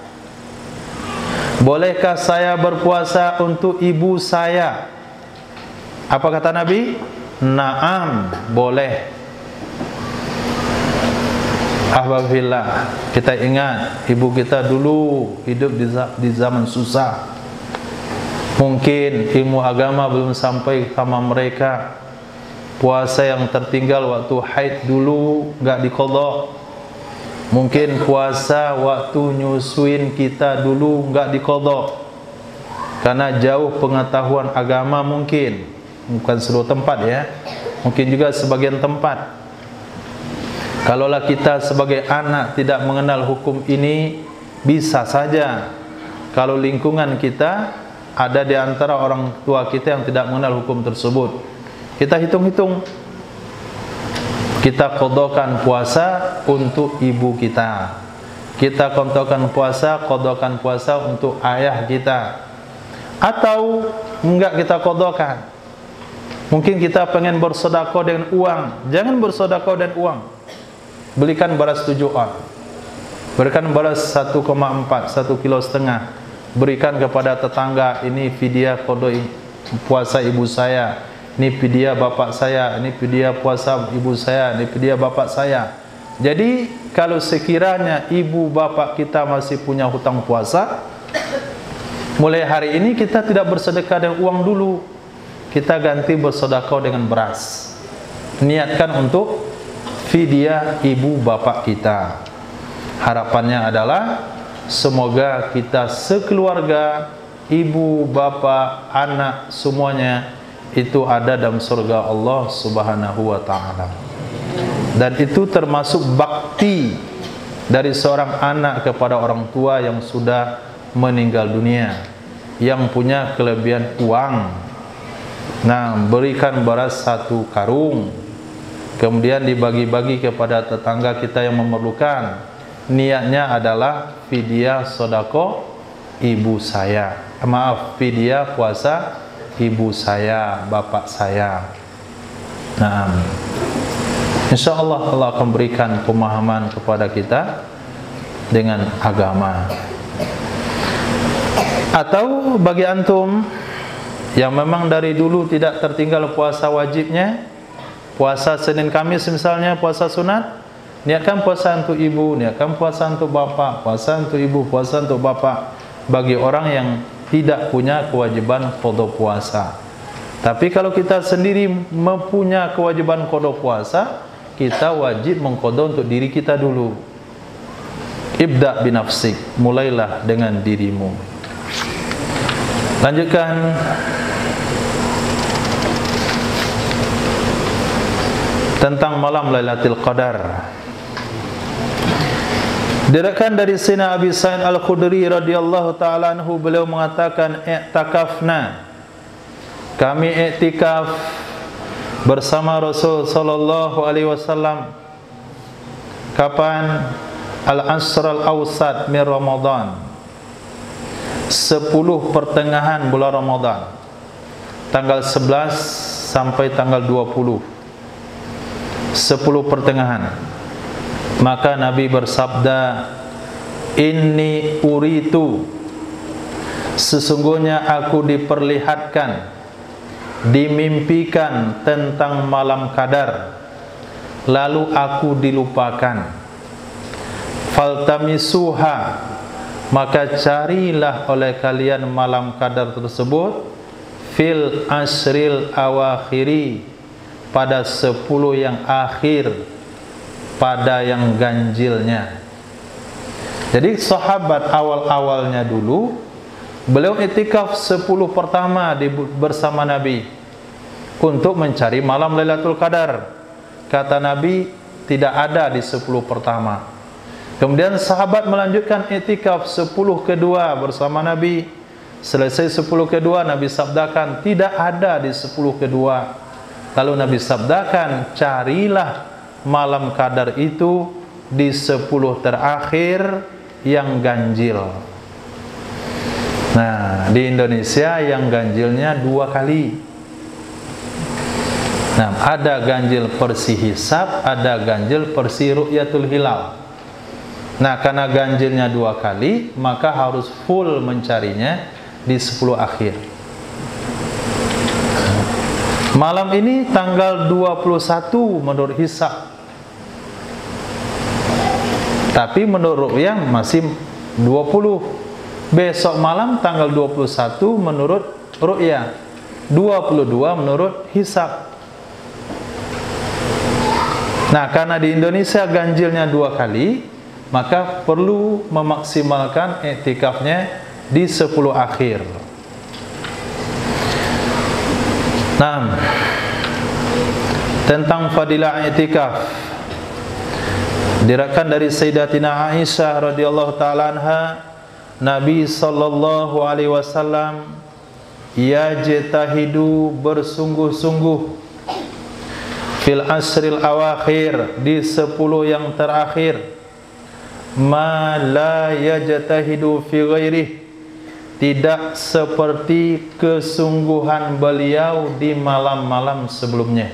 Bolehkah saya berpuasa untuk ibu saya? Apa kata Nabi? Naam, boleh. Ahbabillah, kita ingat ibu kita dulu hidup di zaman susah. Mungkin ilmu agama belum sampai sama mereka. Puasa yang tertinggal waktu haid dulu nggak diqadha. Mungkin puasa waktu nyusuin kita dulu nggak diqadha. Karena jauh pengetahuan agama mungkin. Bukan seluruh tempat ya. Mungkin juga sebagian tempat. Kalaulah kita sebagai anak tidak mengenal hukum ini, bisa saja kalau lingkungan kita ada di antara orang tua kita yang tidak mengenal hukum tersebut. Kita hitung-hitung, kita qadhakan puasa untuk ibu kita, kita qadhakan puasa untuk ayah kita, atau enggak kita qadhakan. Mungkin kita pengen bersedekah dengan uang, jangan bersedekah dengan uang. Belikan beras 7 on, berikan beras 1,4, 1,5 kilo, berikan kepada tetangga, ini fidyah qada puasa ibu saya, ini fidyah bapak saya, ini fidyah puasa ibu saya, ini fidyah bapak saya. Jadi kalau sekiranya ibu bapak kita masih punya hutang puasa, mulai hari ini kita tidak bersedekah dengan uang dulu, kita ganti bersedekah dengan beras. Niatkan untuk fidyah ibu bapak kita. Harapannya adalah semoga kita sekeluarga, ibu, bapak, anak, semuanya itu ada dalam surga Allah Subhanahu wa ta'ala. Dan itu termasuk bakti dari seorang anak kepada orang tua yang sudah meninggal dunia, yang punya kelebihan uang. Nah, berikan beras 1 karung, kemudian dibagi-bagi kepada tetangga kita yang memerlukan. Niatnya adalah fidyah sedekah ibu saya, fidyah puasa ibu saya, bapak saya. Nah, insyaallah Allah akan berikan pemahaman kepada kita dengan agama. Atau bagi antum yang memang dari dulu tidak tertinggal puasa wajibnya, puasa Senin Kamis misalnya, puasa sunat, niatkan puasa untuk ibu, niatkan puasa untuk bapak, puasa untuk ibu, puasa untuk bapak. Bagi orang yang tidak punya kewajiban qada puasa. Tapi kalau kita sendiri mempunyai kewajiban qada puasa, kita wajib mengqada untuk diri kita dulu. Ibda binafsik, mulailah dengan dirimu. Lanjutkan. Tentang malam Lailatul Qadar. Diriwayatkan dari Sayyidina Abi Sa'id Al-Khudri radhiyallahu taala anhu, beliau mengatakan, i'takafna, kami i'tikaf bersama Rasul sallallahu alaihi wasallam. Kapan? Al-Ashr al-Awsat min Ramadan, 10 pertengahan bulan Ramadan, tanggal 11 sampai tanggal 20, 10 pertengahan. Maka Nabi bersabda, inni uritu, sesungguhnya aku diperlihatkan, dimimpikan tentang malam Qadar, lalu aku dilupakan. Faltamisuha, maka carilah oleh kalian malam Qadar tersebut fil asril awakhiri, pada 10 yang akhir, pada yang ganjilnya. Jadi sahabat awal-awalnya dulu, beliau iktikaf 10 pertama bersama Nabi untuk mencari malam Lailatul Qadar. Kata Nabi, tidak ada di 10 pertama. Kemudian sahabat melanjutkan iktikaf 10 kedua bersama Nabi. Selesai 10 kedua, Nabi sabdakan, tidak ada di 10 kedua. Lalu Nabi sabdakan, carilah malam Qadar itu di 10 terakhir yang ganjil. Nah, di Indonesia yang ganjilnya 2 kali. Nah, ada ganjil persi hisab, ada ganjil persi ru'yatul hilal. Nah, karena ganjilnya 2 kali, maka harus full mencarinya di 10 akhir. Malam ini tanggal 21 menurut hisab, tapi menurut ru'yah masih 20. Besok malam tanggal 21 menurut ru'yah, 22 menurut hisab. Nah, karena di Indonesia ganjilnya 2 kali, maka perlu memaksimalkan iktikafnya di 10 akhir. Nah, tentang fadilah iktikaf, diriwayatkan dari Sayyidatina Aisyah radhiyallahu taala anha, Nabi sallallahu alaihi wasallam yajtahidu, bersungguh-sungguh, fil asril awakhir, di 10 yang terakhir, ma la yajtahidu fi ghairih, tidak seperti kesungguhan beliau di malam-malam sebelumnya.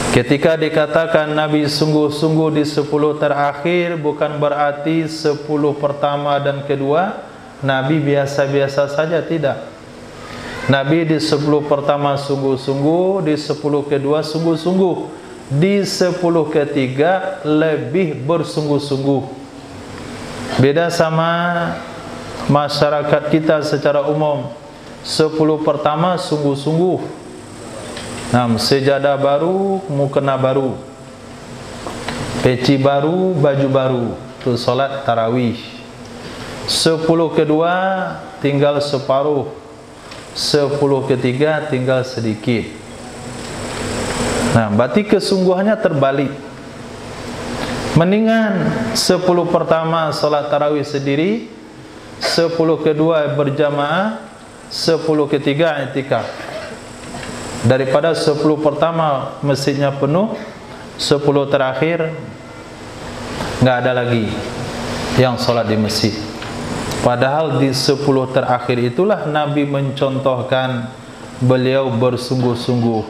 Ketika dikatakan Nabi sungguh-sungguh di 10 terakhir, bukan berarti 10 pertama dan kedua Nabi biasa-biasa saja, tidak. Nabi di 10 pertama sungguh-sungguh, di 10 kedua sungguh-sungguh, di 10 ketiga lebih bersungguh-sungguh. Beda sama masyarakat kita secara umum. 10 pertama sungguh-sungguh. Sejadah baru, mukena baru, peci baru, baju baru, itu solat tarawih. 10 kedua tinggal separuh, 10 ketiga tinggal sedikit. Berarti kesungguhannya terbalik. Mendingan 10 pertama solat tarawih sendiri, 10 kedua berjamaah, 10 ketiga i'tikaf, daripada 10 pertama masjidnya penuh, 10 terakhir nggak ada lagi yang sholat di masjid. Padahal di 10 terakhir itulah Nabi mencontohkan beliau bersungguh-sungguh.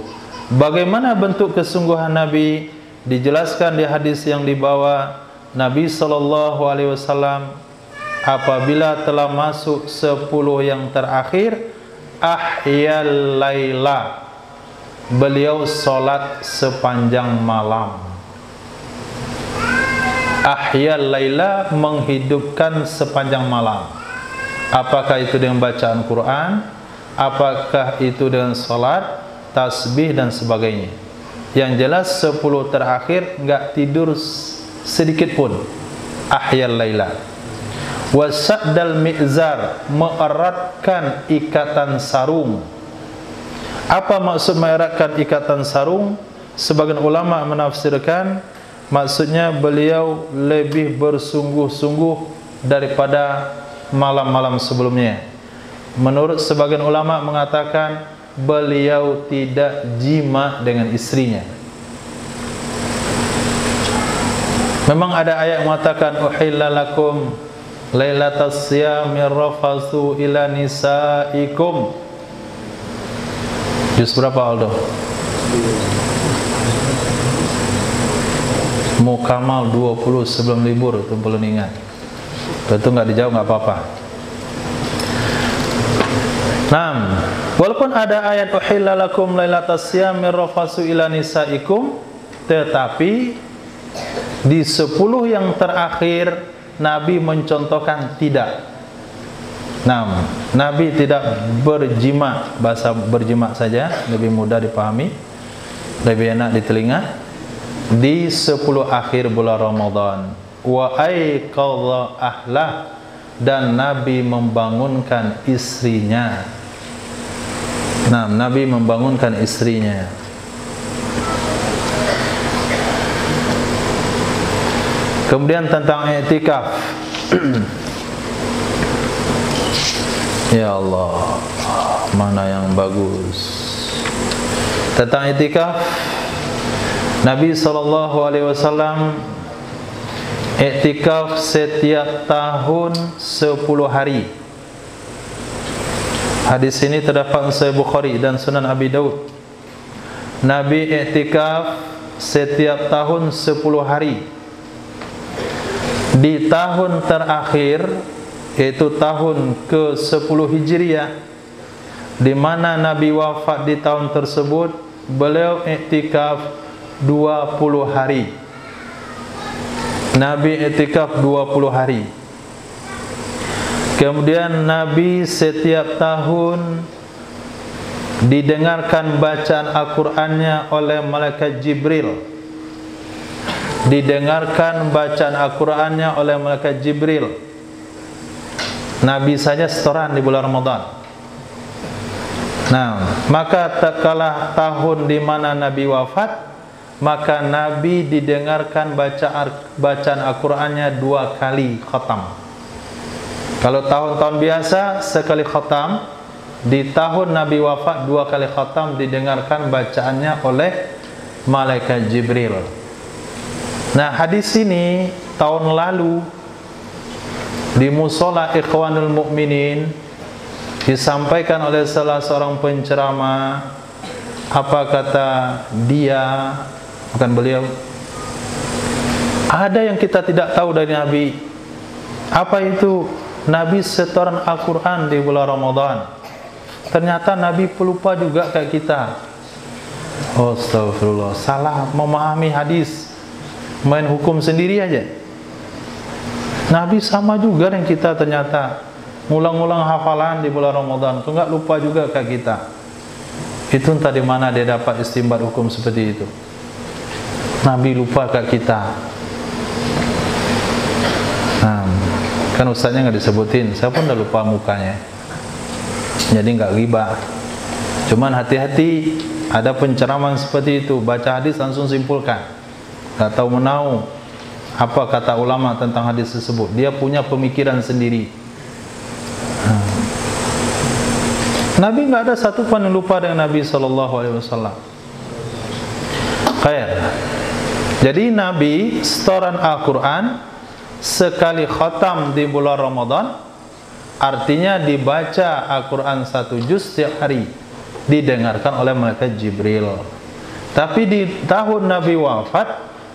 Bagaimana bentuk kesungguhan Nabi? Dijelaskan di hadis yang dibawa Nabi SAW, apabila telah masuk 10 yang terakhir, ahyal laila, beliau solat sepanjang malam. Ahyal laila, menghidupkan sepanjang malam. Apakah itu dengan bacaan Quran, apakah itu dengan solat, tasbih dan sebagainya. Yang jelas 10 terakhir enggak tidur sedikit pun. Ahyal laila. Wasaddal mi'zar, mengeratkan ikatan sarung. Apa maksud mengeratkan ikatan sarung? Sebagian ulama menafsirkan maksudnya beliau lebih bersungguh-sungguh daripada malam-malam sebelumnya. Menurut sebagian ulama mengatakan beliau tidak jima dengan istrinya. Memang ada ayat mengatakan uhilla lakum lailatas siyamir rafasu ila nisaikum. Juz berapa Aldo? Mukamal 20 sebelum libur, itu perlu ingat. Betul nggak dijawab nggak apa-apa. Walaupun ada ayat uhilla lakum lailatas siyamir rafasu ila nisaikum, tetapi di 10 yang terakhir Nabi mencontohkan tidak. Nabi tidak berjima, bahasa berjima saja lebih mudah dipahami, lebih enak di telinga. Di 10 akhir bulan Ramadan, wa aiqadha ahlah, dan Nabi membangunkan istrinya. Nabi membangunkan istrinya. Kemudian tentang i'tikaf. Ya Allah, mana yang bagus. Tentang i'tikaf, Nabi SAW i'tikaf setiap tahun 10 hari. Hadis ini terdapat Sahih Bukhari dan Sunan Abi Daud. Nabi i'tikaf setiap tahun 10 hari. Di tahun terakhir, yaitu tahun ke-10 Hijriah, di mana Nabi wafat di tahun tersebut, beliau i'tikaf 20 hari. Nabi i'tikaf 20 hari. Kemudian Nabi setiap tahun didengarkan bacaan Al-Qur'annya oleh malaikat Jibril. Didengarkan bacaan Al-Qur'annya oleh malaikat Jibril. Nabi saja setoran di bulan Ramadan. Maka tak kalah tahun di mana Nabi wafat, maka Nabi didengarkan bacaan Al-Qur'annya 2 kali khatam. Kalau tahun-tahun biasa sekali khatam, di tahun Nabi wafat 2 kali khatam didengarkan bacaannya oleh malaikat Jibril. Hadis ini tahun lalu di Mushola Ikhwanul Mukminin disampaikan oleh salah seorang penceramah. Apa kata dia? bukan beliau. Ada yang kita tidak tahu dari Nabi. Apa itu? Nabi setoran Al-Quran di bulan Ramadan. Ternyata Nabi pelupa juga kayak kita. Astagfirullah, salah memahami hadis, main hukum sendiri aja. Nabi sama juga dengan kita ternyata, ngulang-ngulang hafalan di bulan Ramadan, kok nggak lupa juga kayak kita. Itu entah di mana dia dapat istimbat hukum seperti itu. Nabi lupa kayak kita. Nah, kan ustaznya nggak disebutin, saya pun udah lupa mukanya. Jadi nggak ghibah. Cuman hati-hati, ada penceraman seperti itu, baca hadis langsung simpulkan, nggak tahu menau apa kata ulama tentang hadis tersebut. Dia punya pemikiran sendiri. Nabi nggak ada satu pun yang lupa dengan Nabi SAW. Khair. Jadi Nabi setoran Al-Quran sekali khatam di bulan Ramadan, artinya dibaca Al-Quran 1 juz setiap hari, didengarkan oleh malaikat Jibril. Tapi di tahun Nabi wafat,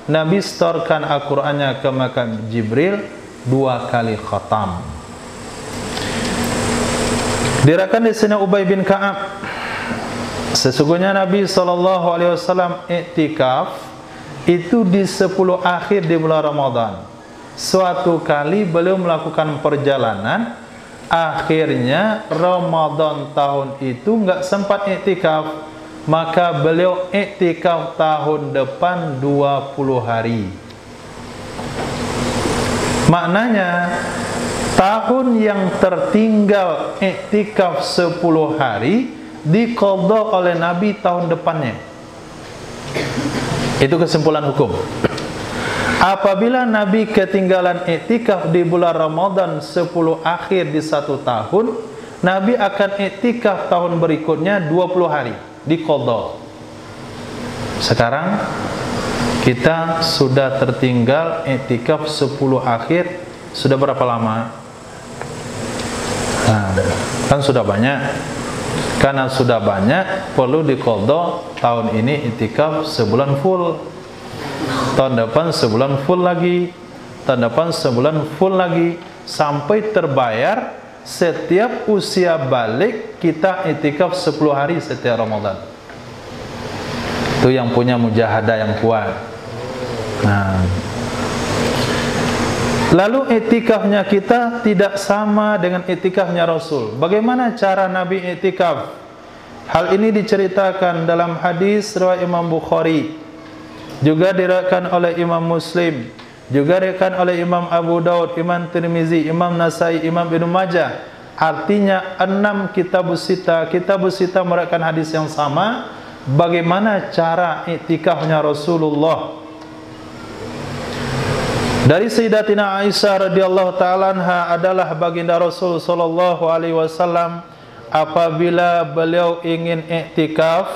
Nabi setorkan Al-Qurannya ke malaikat Jibril 2 kali khatam. Diriwayatkan di sini Ubay bin Ka'ab, sesungguhnya Nabi SAW iktikaf itu di 10 akhir di bulan Ramadan. Suatu kali beliau melakukan perjalanan, akhirnya Ramadan tahun itu nggak sempat iktikaf, maka beliau iktikaf tahun depan 20 hari. Maknanya tahun yang tertinggal iktikaf 10 hari diqadha oleh Nabi tahun depannya. Itu kesimpulan hukum. Apabila Nabi ketinggalan iktikaf di bulan Ramadan 10 akhir di 1 tahun, Nabi akan iktikaf tahun berikutnya 20 hari diqadha. Sekarang kita sudah tertinggal iktikaf 10 akhir, sudah berapa lama? Nah, kan sudah banyak. Karena sudah banyak, perlu diqadha tahun ini iktikaf sebulan full, tahun depan sebulan full lagi, tahun depan sebulan full lagi, sampai terbayar setiap usia balik kita iktikaf 10 hari setiap Ramadan. Itu yang punya mujahadah yang kuat. Nah, lalu iktikafnya kita tidak sama dengan iktikafnya Rasul. Bagaimana cara Nabi iktikaf? Hal ini diceritakan dalam hadis riwayat Imam Bukhari, juga diriwayatkan oleh Imam Muslim, juga diriwayatkan oleh Imam Abu Daud, Imam Tirmizi, Imam Nasai, Imam Ibnu Majah. Artinya 6 kitabus sita meriwayatkan hadis yang sama. Bagaimana cara iktikafnya Rasulullah? Dari Sayyidatina Aisyah radhiyallahu ta'ala anha adalah baginda Rasul sallallahu alaihi wasallam, apabila beliau ingin iktikaf,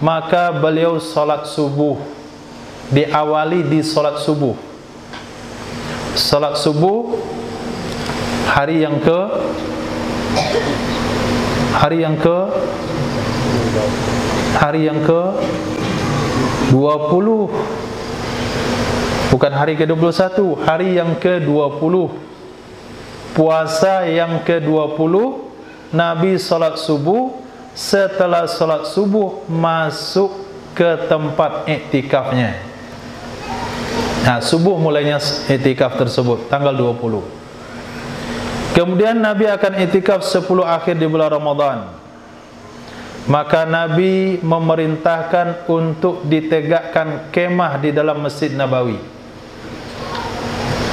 maka beliau salat subuh. Diawali di salat subuh. Salat subuh hari yang ke 20, bukan hari ke-21, hari yang ke-20, puasa yang ke-20. Nabi salat subuh, setelah salat subuh masuk ke tempat iktikafnya. Nah, subuh mulainya iktikaf tersebut tanggal 20. Kemudian Nabi akan iktikaf 10 akhir di bulan Ramadan. Maka Nabi memerintahkan untuk ditegakkan kemah di dalam Masjid Nabawi.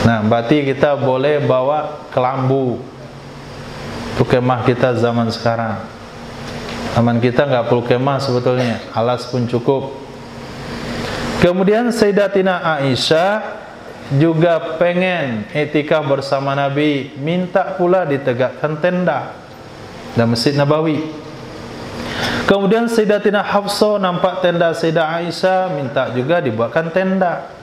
Nah, berarti kita boleh bawa kelambu. Itu kemah kita zaman sekarang. Zaman kita nggak perlu kemah sebetulnya, alas pun cukup. Kemudian Sayyidatina Aisyah juga pengen iktikaf bersama Nabi, minta pula ditegakkan tenda dalam Masjid Nabawi. Kemudian Sayyidatina Hafsah nampak tenda Sayyidah Aisyah, minta juga dibuatkan tenda.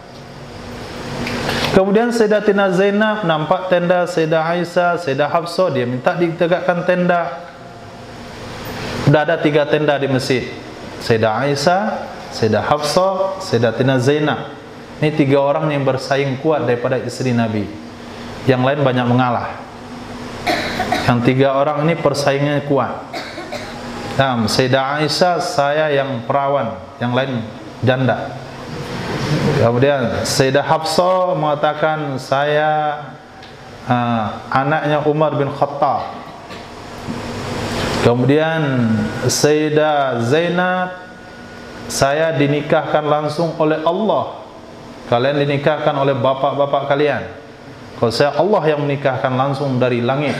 Kemudian Sayyidatina Zainab nampak tenda Sayyidah Aisyah, Sayyidah Hafsah, dia minta ditegakkan tenda. Sudah ada 3 tenda di masjid. Sayyidah Aisyah, Sayyidah Hafsah, Sayyidatina Zainab. Ini 3 orang yang bersaing kuat daripada istri Nabi. Yang lain banyak mengalah. Yang 3 orang ini persaingannya kuat. Nah, Sayyidah Aisyah, saya yang perawan, yang lain janda. Kemudian Sayyidah Hafsah mengatakan, saya anaknya Umar bin Khattab. Kemudian Sayyidah Zainab, saya dinikahkan langsung oleh Allah. Kalian dinikahkan oleh bapak-bapak kalian. Kalau saya, Allah yang menikahkan langsung dari langit.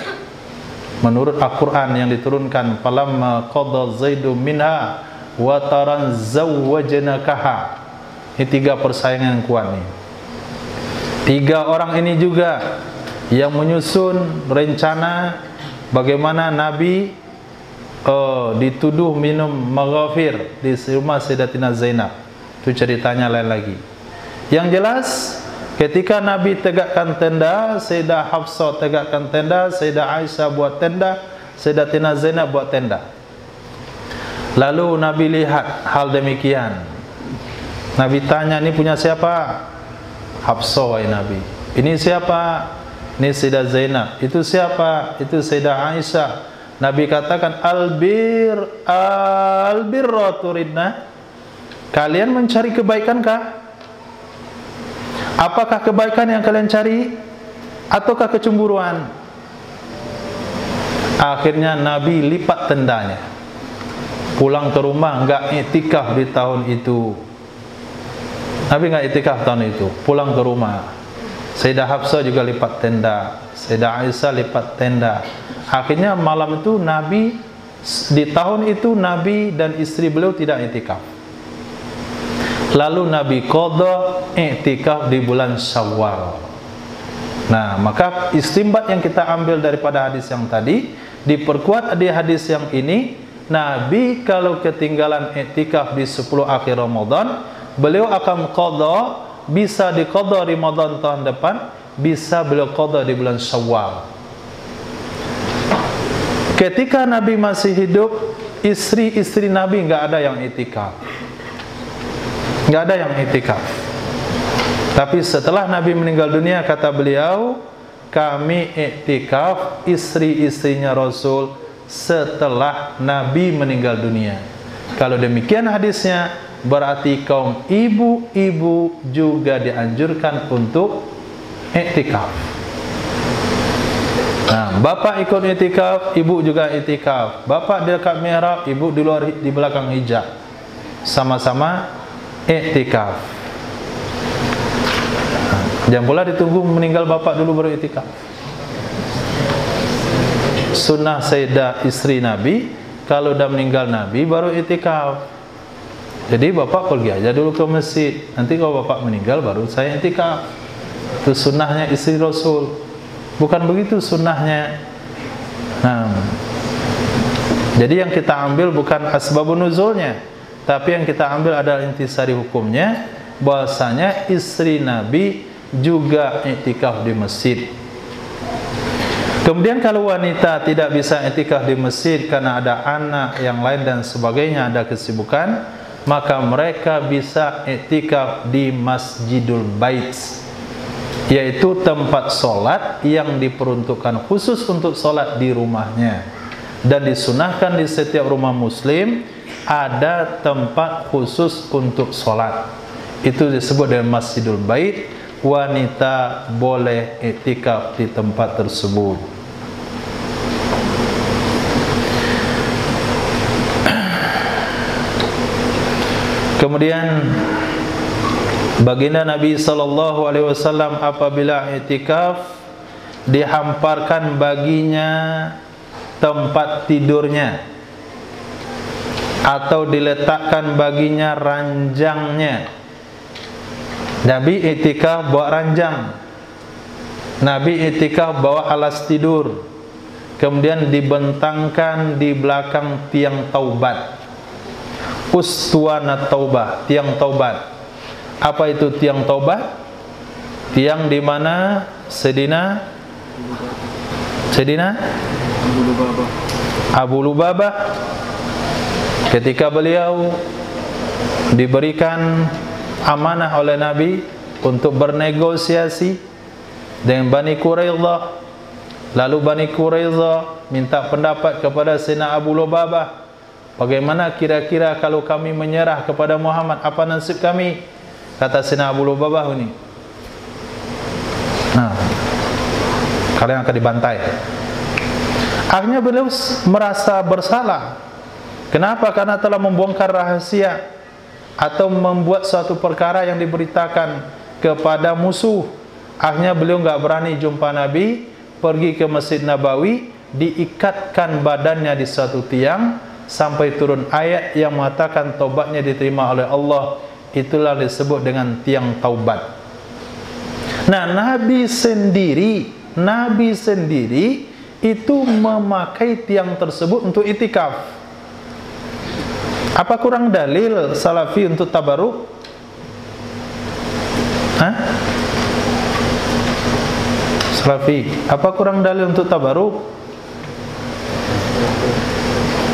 Menurut Al-Quran yang diturunkan, falamma qada Zaidu minha wa taran zawwajnakaha. Ini 3 persaingan yang kuat nih. 3 orang ini juga yang menyusun rencana bagaimana Nabi dituduh minum maghfir di rumah Sayyidatina Zainab. Itu ceritanya lain lagi. Yang jelas, ketika Nabi tegakkan tenda, Sayyidah Hafsah tegakkan tenda, Sayyidah Aisyah buat tenda, Sayyidatina Zainab buat tenda. Lalu Nabi lihat hal demikian. Nabi tanya, ini punya siapa? Hafsah, wahai Nabi. Ini siapa? Ini Sayyidah Zainab. Itu siapa? Itu Sayyidah Aisyah. Nabi katakan, albirra turidna. Kalian mencari kebaikan kah? Apakah kebaikan yang kalian cari ataukah kecemburuan? Akhirnya Nabi lipat tendanya. Pulang ke rumah, enggak iktikaf di tahun itu. Nabi enggak iktikaf tahun itu. Pulang ke rumah. Sayyidah Hafsah juga lipat tenda. Sayyidah Aisyah lipat tenda. Akhirnya malam itu Nabi, di tahun itu Nabi dan istri beliau tidak iktikaf. Lalu Nabi qada i'tikaf di bulan Syawal. Nah, maka istimbat yang kita ambil daripada hadis yang tadi diperkuat di hadis yang ini. Nabi kalau ketinggalan i'tikaf di 10 akhir Ramadan, beliau akan qada, bisa diqada di Ramadan tahun depan, bisa beliau qada di bulan Syawal. Ketika Nabi masih hidup, istri-istri Nabi enggak ada yang i'tikaf. Nggak ada yang iktikaf. Tapi setelah Nabi meninggal dunia, kata beliau, kami iktikaf istri-istrinya Rasul setelah Nabi meninggal dunia. Kalau demikian hadisnya, berarti kaum ibu-ibu juga dianjurkan untuk iktikaf. Nah, bapak ikut iktikaf, ibu juga iktikaf. Bapak di dekat mihrab, ibu di luar, di belakang hijab. Sama-sama iktikaf. Jangan pula ditunggu meninggal bapak dulu baru iktikaf. Sunnah Sayyidah istri Nabi, kalau dah meninggal Nabi baru iktikaf. Jadi bapak pergi aja dulu ke masjid. Nanti kalau bapak meninggal baru saya iktikaf. Itu sunnahnya istri Rasul. Bukan begitu sunnahnya. Nah, jadi yang kita ambil bukan asbabun nuzulnya, tapi yang kita ambil adalah intisari hukumnya, bahwasanya istri Nabi juga iktikaf di masjid. Kemudian kalau wanita tidak bisa iktikaf di masjid karena ada anak yang lain dan sebagainya, ada kesibukan, maka mereka bisa iktikaf di Masjidul Bait, yaitu tempat solat yang diperuntukkan khusus untuk solat di rumahnya. Dan disunahkan di setiap rumah muslim ada tempat khusus untuk sholat. Itu disebut dengan Masjidul Bait. Wanita boleh iktikaf di tempat tersebut. Kemudian baginda Nabi SAW apabila iktikaf, dihamparkan baginya tempat tidurnya atau diletakkan baginya ranjangnya. Nabi iktikaf bawa ranjang, Nabi iktikaf bawa alas tidur, kemudian dibentangkan di belakang tiang taubat, Ustuwanat Taubah, tiang taubat. Apa itu tiang taubat? Tiang di mana Sayyidina Abu Lubabah ketika beliau diberikan amanah oleh Nabi untuk bernegosiasi dengan Bani Quraidah. Lalu Bani Quraidah minta pendapat kepada Sayyidina Abu Lubabah, bagaimana kira-kira kalau kami menyerah kepada Muhammad, apa nasib kami? Kata Sayyidina Abu Lubabah ini, kalian akan dibantai. Akhirnya beliau merasa bersalah. Kenapa? Karena telah membongkar rahasia atau membuat suatu perkara yang diberitakan kepada musuh. Akhirnya beliau enggak berani jumpa Nabi, pergi ke Masjid Nabawi, diikatkan badannya di suatu tiang sampai turun ayat yang mengatakan taubatnya diterima oleh Allah. Itulah disebut dengan tiang taubat. Nah, Nabi sendiri itu memakai tiang tersebut untuk itikaf. Apa kurang dalil Salafi untuk tabaruk? Salafi, apa kurang dalil untuk tabaruk?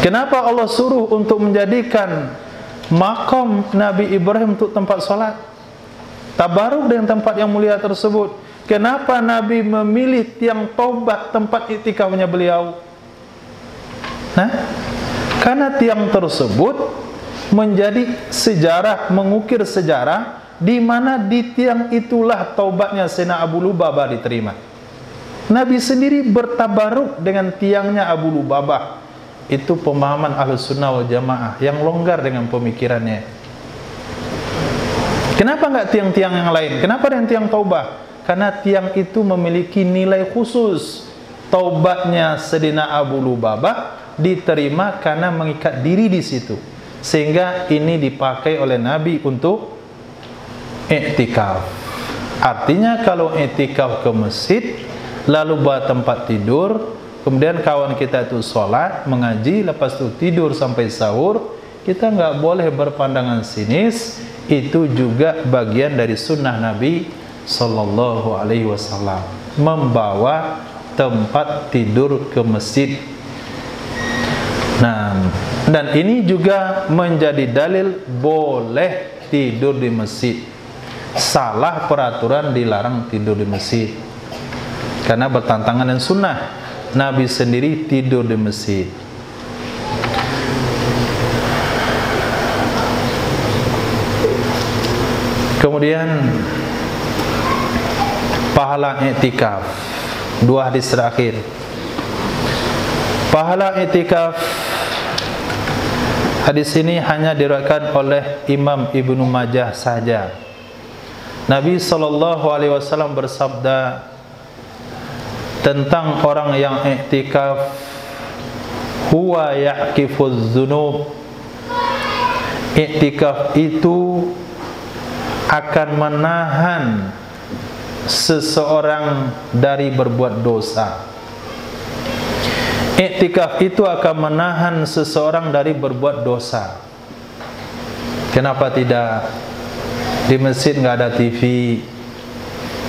Kenapa Allah suruh untuk menjadikan makam Nabi Ibrahim untuk tempat solat? Tabaruk dengan tempat yang mulia tersebut. Kenapa Nabi memilih tiang taubat tempat iktikafnya beliau? Karena tiang tersebut menjadi sejarah, mengukir sejarah di mana di tiang itulah taubatnya Sayyidina Abu Lubabah diterima. Nabi sendiri bertabaruk dengan tiangnya Abu Lubabah. Itu pemahaman Ahlus Sunnah wal Jamaah yang longgar dengan pemikirannya. Kenapa enggak tiang-tiang yang lain? Kenapa dengan tiang taubah? Karena tiang itu memiliki nilai khusus. Taubatnya Sayyidina Abu Lubabah diterima karena mengikat diri di situ, sehingga ini dipakai oleh Nabi untuk iktikaf. Artinya kalau iktikaf ke masjid lalu buat tempat tidur, kemudian kawan kita itu sholat, mengaji, lepas itu tidur sampai sahur, kita nggak boleh berpandangan sinis. Itu juga bagian dari sunnah Nabi Sallallahu Alaihi Wasallam, membawa tempat tidur ke masjid. Nah, dan ini juga menjadi dalil boleh tidur di masjid. Salah peraturan dilarang tidur di masjid, karena bertentangan dengan sunnah. Nabi sendiri tidur di masjid. Kemudian pahala iktikaf, dua hadis terakhir. Pahala iktikaf, hadis ini hanya diriwayatkan oleh Imam Ibnu Majah saja. Nabi SAW bersabda tentang orang yang iktikaf, huwa ya'kifuz dzunub. Iktikaf itu akan menahan seseorang dari berbuat dosa. Iktikaf itu akan menahan seseorang dari berbuat dosa. Kenapa tidak? Di masjid nggak ada TV,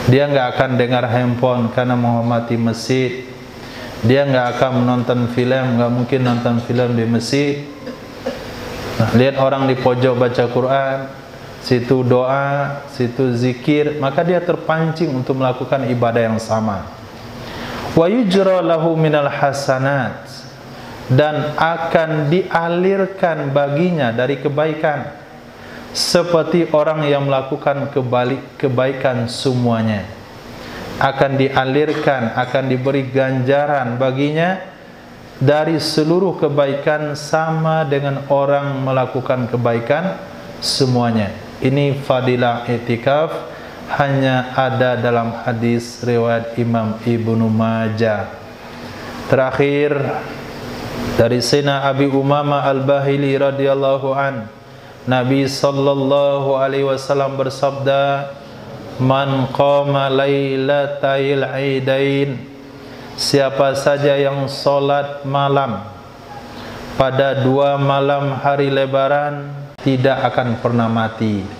dia nggak akan dengar handphone karena menghormati masjid. Dia nggak akan menonton film, nggak mungkin nonton film di masjid. Lihat orang di pojok baca Quran, situ doa, situ zikir, maka dia terpancing untuk melakukan ibadah yang sama. Wa yujra lahu minal hasanat, dan akan dialirkan baginya dari kebaikan, seperti orang yang melakukan kebaikan semuanya. Akan dialirkan, akan diberi ganjaran baginya dari seluruh kebaikan sama dengan orang melakukan kebaikan semuanya. Ini fadilah iktikaf hanya ada dalam hadis riwayat Imam Ibnu Majah. Terakhir dari Sayyidina Abi Umamah Al-Bahili radhiyallahu an, Nabi sallallahu alaihi wasallam bersabda, man qama lailatal aidain, siapa saja yang salat malam pada 2 malam hari lebaran tidak akan pernah mati.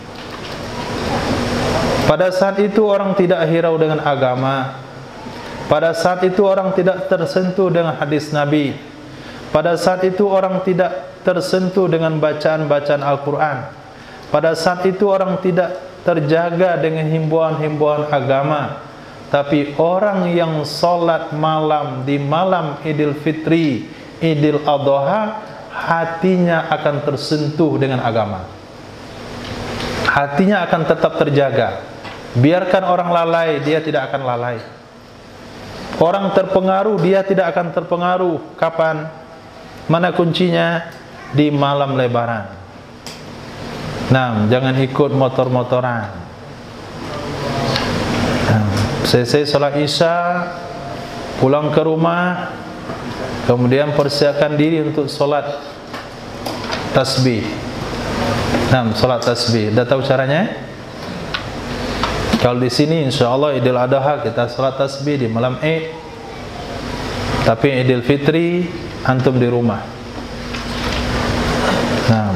Pada saat itu orang tidak hirau dengan agama. Pada saat itu orang tidak tersentuh dengan hadis Nabi. Pada saat itu orang tidak tersentuh dengan bacaan-bacaan Al-Quran. Pada saat itu orang tidak terjaga dengan himbauan-himbauan agama, tapi orang yang sholat malam di malam Idul Fitri, Idul Adha, hatinya akan tersentuh dengan agama. Hatinya akan tetap terjaga. Biarkan orang lalai, dia tidak akan lalai. Orang terpengaruh, dia tidak akan terpengaruh. Kapan? Mana kuncinya? Di malam Lebaran. Nah, jangan ikut motor-motoran. Selesai sholat Isya, pulang ke rumah, kemudian persiapkan diri untuk sholat tasbih. Nah, sholat tasbih. Dah tahu caranya? Kalau di sini insya Allah Idul Adha kita sholat tasbih di malam Id, tapi Idul Fitri antum di rumah. Nah,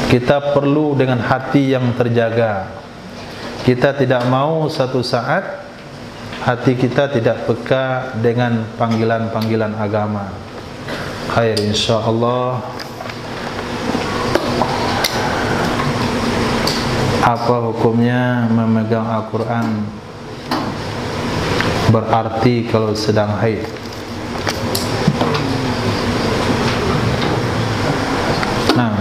kita perlu dengan hati yang terjaga. Kita tidak mau satu saat hati kita tidak peka dengan panggilan-panggilan agama. Khair insya Allah. Apa hukumnya memegang Al-Quran berarti kalau sedang haid? Nah,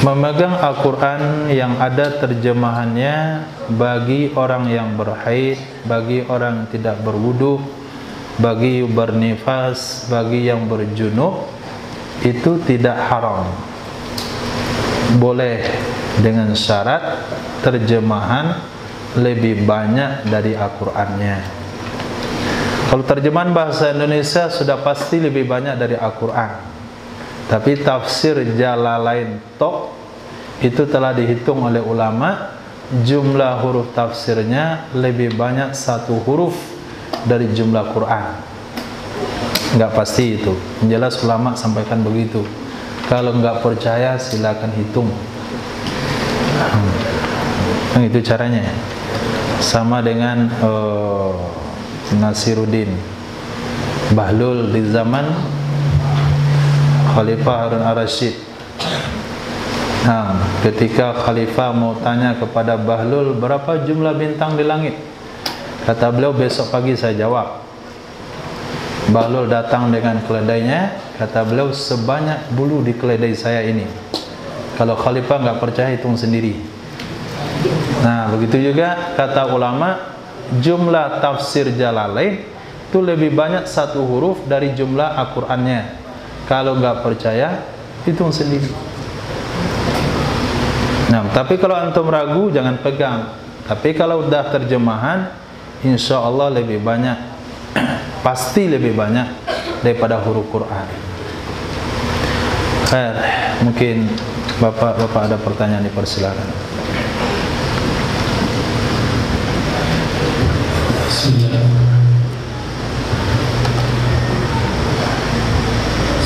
memegang Al-Quran yang ada terjemahannya bagi orang yang berhaid, bagi orang yang tidak berwudu, bagi bernifas, bagi yang berjunub, itu tidak haram. Boleh dengan syarat terjemahan lebih banyak dari Al-Qurannya. Kalau terjemahan bahasa Indonesia sudah pasti lebih banyak dari Al-Quran. Tapi tafsir Jalalain Tok itu telah dihitung oleh ulama, jumlah huruf tafsirnya lebih banyak satu huruf dari jumlah Quran. Enggak pasti itu. Yang jelas ulama sampaikan begitu. Kalau enggak percaya silakan hitung. Itu caranya. Sama dengan Nasiruddin Bahlul di zaman Khalifah Harun Ar-Rasyid. Nah, ketika Khalifah mau tanya kepada Bahlul berapa jumlah bintang di langit, kata beliau besok pagi saya jawab. Bahlul datang dengan keledainya, kata beliau sebanyak bulu di keledai saya ini. Kalau Khalifah nggak percaya hitung sendiri. Nah, begitu juga kata ulama, jumlah tafsir Jalalain itu lebih banyak satu huruf dari jumlah Al-Qur'annya. Kalau nggak percaya, hitung sendiri. Nah, tapi kalau antum ragu jangan pegang. Tapi kalau udah terjemahan, insya Allah lebih banyak, pasti lebih banyak daripada huruf Quran. Mungkin Bapak ada pertanyaan, dipersilakan.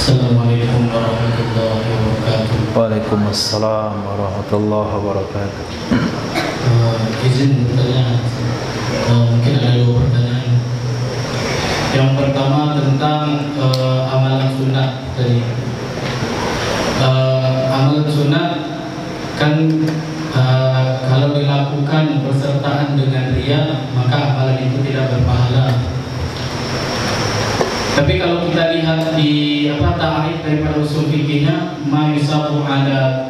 Assalamualaikum warahmatullahi wabarakatuh. Waalaikumsalam warahmatullahi wabarakatuh. Izin bertanya, mungkin ada dua pertanyaan. Yang pertama tentang amalan sunat tadi. Amalan sunat kan kalau dilakukan bersertaan dengan riya, maka amalan itu tidak berpahala. Tapi kalau kita lihat di ta'rif daripada usul fikihnya, ma yusabu ala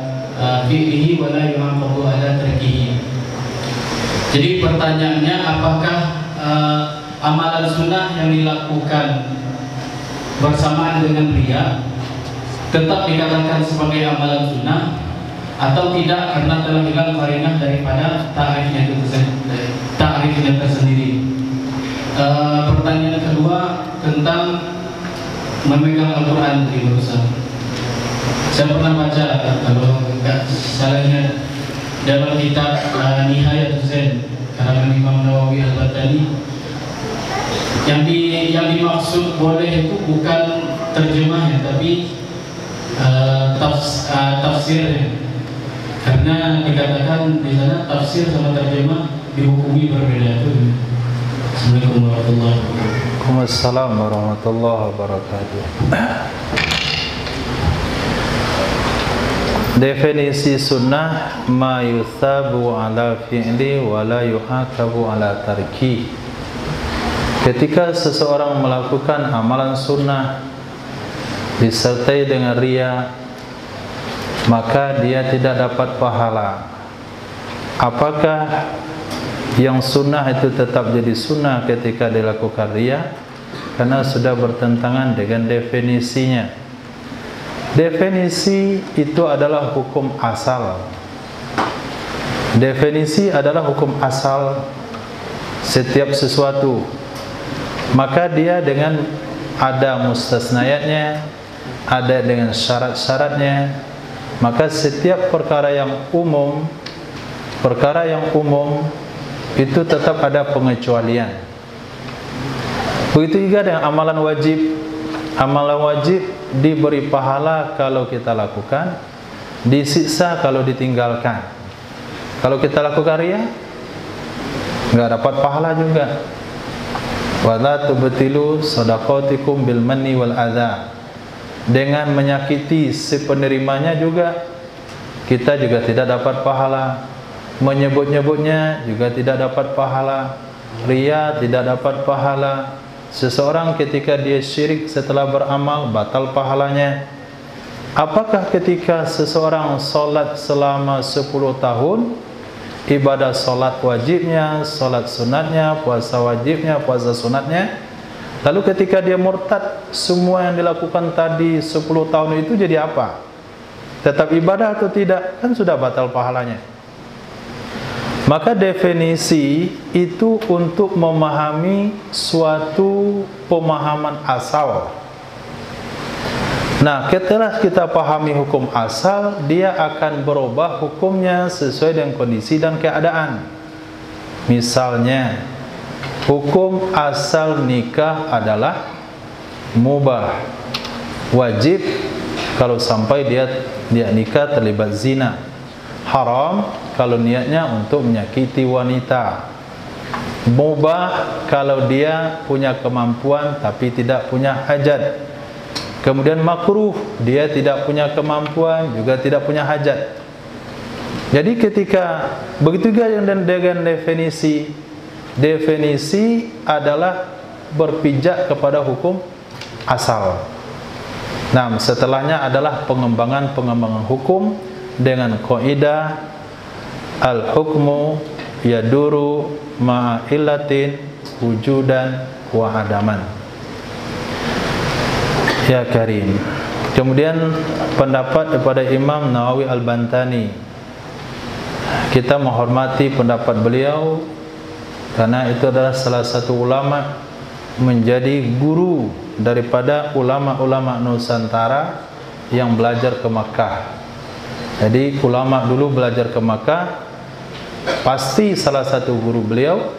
fi'lihi wa la yu'aqabu ala tarkihi. Jadi pertanyaannya, apakah amalan sunnah yang dilakukan bersamaan dengan riya tetap dikatakan sebagai amalan sunnah atau tidak, karena telah hilang qarinah daripada ta'rifnya tersendiri. Pertanyaan kedua tentang memegang Al-Quran di barusan. Saya pernah baca, kalau enggak salahnya, dalam kitab Nihayat Zain karangan Imam Nawawi Al-Batani, yang dimaksud boleh itu bukan terjemahnya, tapi tafsirnya. Karena dikatakan di sana tafsir sama terjemah dihukumi berbeda. Assalamualaikum warahmatullahi wabarakatuh. Waalaikumsalam warahmatullahi wabarakatuh. Definisi sunnah, ma yuthabu ala fi'li wa la yuhakabu ala tarki. Ketika seseorang melakukan amalan sunnah disertai dengan riya, maka dia tidak dapat pahala. Apakah yang sunnah itu tetap jadi sunnah ketika dilakukan riya? Karena sudah bertentangan dengan definisinya. Definisi itu adalah hukum asal. Definisi adalah hukum asal setiap sesuatu. Maka dia dengan ada mustasnayatnya, ada dengan syarat-syaratnya. Maka setiap perkara yang umum itu tetap ada pengecualian. Begitu juga dengan amalan wajib. Amalan wajib diberi pahala kalau kita lakukan, disiksa kalau ditinggalkan. Kalau kita lakukan riya, enggak dapat pahala juga. Wa la tubtilu shadaqatikum bil manni wal adza. Dengan menyakiti si penerimanya juga kita juga tidak dapat pahala. Menyebut-nyebutnya juga tidak dapat pahala. Riya tidak dapat pahala. Seseorang ketika dia syirik setelah beramal, batal pahalanya. Apakah ketika seseorang sholat selama 10 tahun, ibadah sholat wajibnya, sholat sunatnya, puasa wajibnya, puasa sunatnya, lalu ketika dia murtad, semua yang dilakukan tadi 10 tahun itu jadi apa? Tetap ibadah atau tidak? Kan sudah batal pahalanya. Maka definisi itu untuk memahami suatu pemahaman asal. Nah, setelah kita pahami hukum asal, dia akan berubah hukumnya sesuai dengan kondisi dan keadaan. Misalnya, hukum asal nikah adalah mubah, wajib kalau sampai dia nikah terlibat zina. Haram kalau niatnya untuk menyakiti wanita. Mubah kalau dia punya kemampuan tapi tidak punya hajat. Kemudian makruh, dia tidak punya kemampuan juga tidak punya hajat. Jadi ketika begitu juga dengan definisi adalah berpijak kepada hukum asal. Nah, setelahnya adalah pengembangan hukum dengan kaidah al-hukmu yaduru ma'a illatin wujudan wa adaman. Ya karim. Kemudian pendapat daripada Imam Nawawi Al-Bantani. Kita menghormati pendapat beliau karena itu adalah salah satu ulama, menjadi guru daripada ulama-ulama Nusantara yang belajar ke Makkah. Jadi ulama dulu belajar ke Makkah, pasti salah satu guru beliau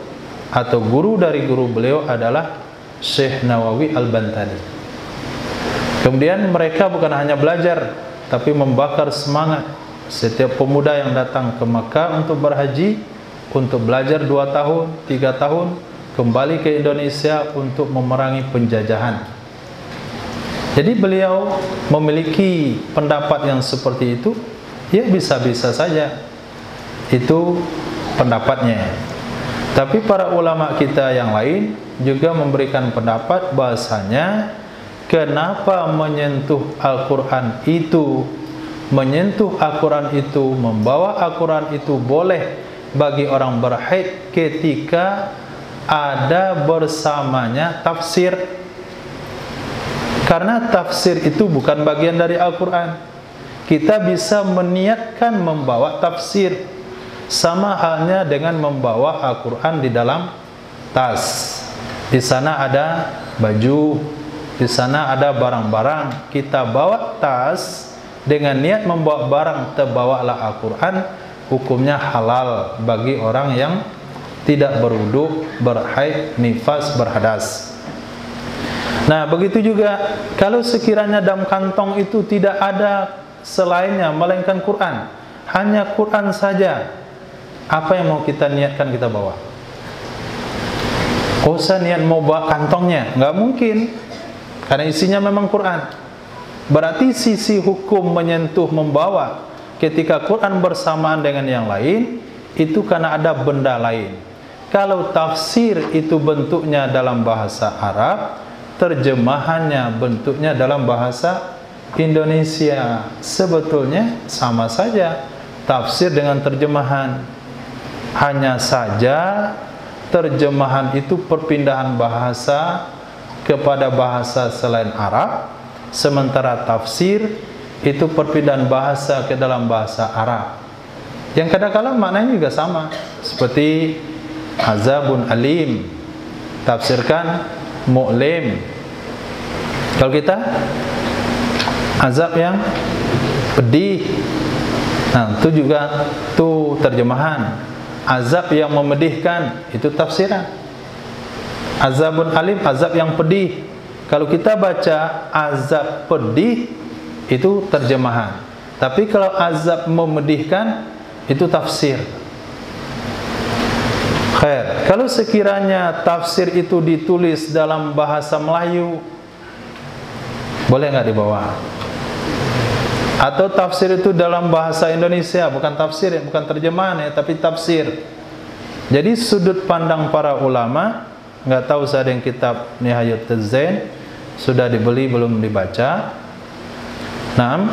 atau guru dari guru beliau adalah Syekh Nawawi Al-Bantani. Kemudian mereka bukan hanya belajar, tapi membakar semangat setiap pemuda yang datang ke Makkah untuk berhaji, untuk belajar 2 tahun, 3 tahun, kembali ke Indonesia untuk memerangi penjajahan. Jadi beliau memiliki pendapat yang seperti itu. Ya bisa-bisa saja itu pendapatnya. Tapi para ulama kita yang lain juga memberikan pendapat bahasanya kenapa menyentuh Al-Quran itu, membawa Al-Quran itu boleh bagi orang berhaid ketika ada bersamanya tafsir. Karena tafsir itu bukan bagian dari Al-Quran. Kita bisa meniatkan membawa tafsir, sama halnya dengan membawa Al-Quran di dalam tas. Di sana ada baju, di sana ada barang-barang. Kita bawa tas dengan niat membawa barang, terbawalah Al-Quran, hukumnya halal bagi orang yang tidak berwudu, berhaid, nifas, berhadas. Nah, begitu juga kalau sekiranya dalam kantong itu tidak ada selainnya melainkan Quran, hanya Quran saja, apa yang mau kita niatkan kita bawa? Oh, saya niat mau bawa kantongnya, nggak mungkin, karena isinya memang Quran. Berarti sisi hukum menyentuh, membawa, ketika Quran bersamaan dengan yang lain, itu karena ada benda lain. Kalau tafsir itu bentuknya dalam bahasa Arab, terjemahannya bentuknya dalam bahasa Indonesia. Sebetulnya sama saja tafsir dengan terjemahan. Hanya saja terjemahan itu perpindahan bahasa kepada bahasa selain Arab, sementara tafsir itu perpindahan bahasa ke dalam bahasa Arab. Yang kadang-kadang maknanya juga sama, seperti azabun alim, tafsirkan mu'lim. Kalau kita azab yang pedih, nah itu juga tuh terjemahan. Azab yang memedihkan, itu tafsiran. Azabun alim, azab yang pedih. Kalau kita baca azab pedih, itu terjemahan. Tapi kalau azab memedihkan, itu tafsir. Khair. Kalau sekiranya tafsir itu ditulis dalam bahasa Melayu, boleh nggak dibawa? Atau tafsir itu dalam bahasa Indonesia, bukan tafsir, bukan terjemahan ya, tapi tafsir. Jadi sudut pandang para ulama, nggak tahu saya yang kitab Nihayat Az-Zain sudah dibeli belum dibaca. Nah,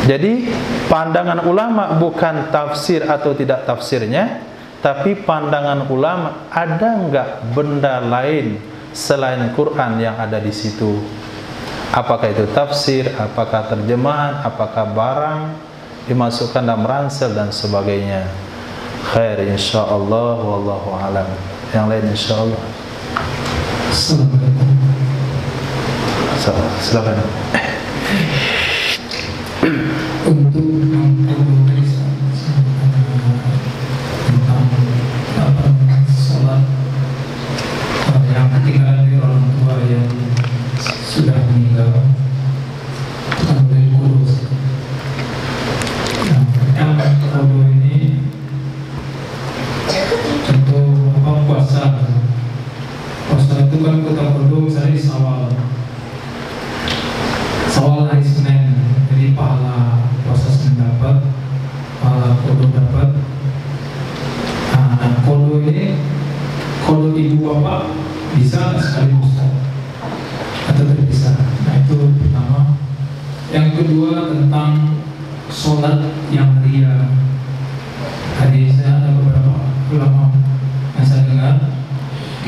jadi pandangan ulama bukan tafsir atau tidak tafsirnya, tapi pandangan ulama ada enggak benda lain selain Quran yang ada di situ. Apakah itu tafsir, apakah terjemahan, apakah barang dimasukkan dalam ransel dan sebagainya. Khair insyaallah, wallahu alam. Yang lain insyaallah. Assalamualaikum. Silakan. Untuk mengkomunikasi tentang sholat yang ketinggalan dari orang tua yang sudah meninggal, bukan dari kurus. Yang kedua ini contoh puasa. Puasa itu kan kita perlu misalnya di Sawal hari Senin, jadi pahala puasa Senin dapat, pahala kodo dapat. Nah, kodo ini, kodo ibu bapak bisa sekaligus atau terpisah. Nah itu pertama. Yang kedua tentang sholat yang ria. Tadi saya ada beberapa ulama yang saya dengar,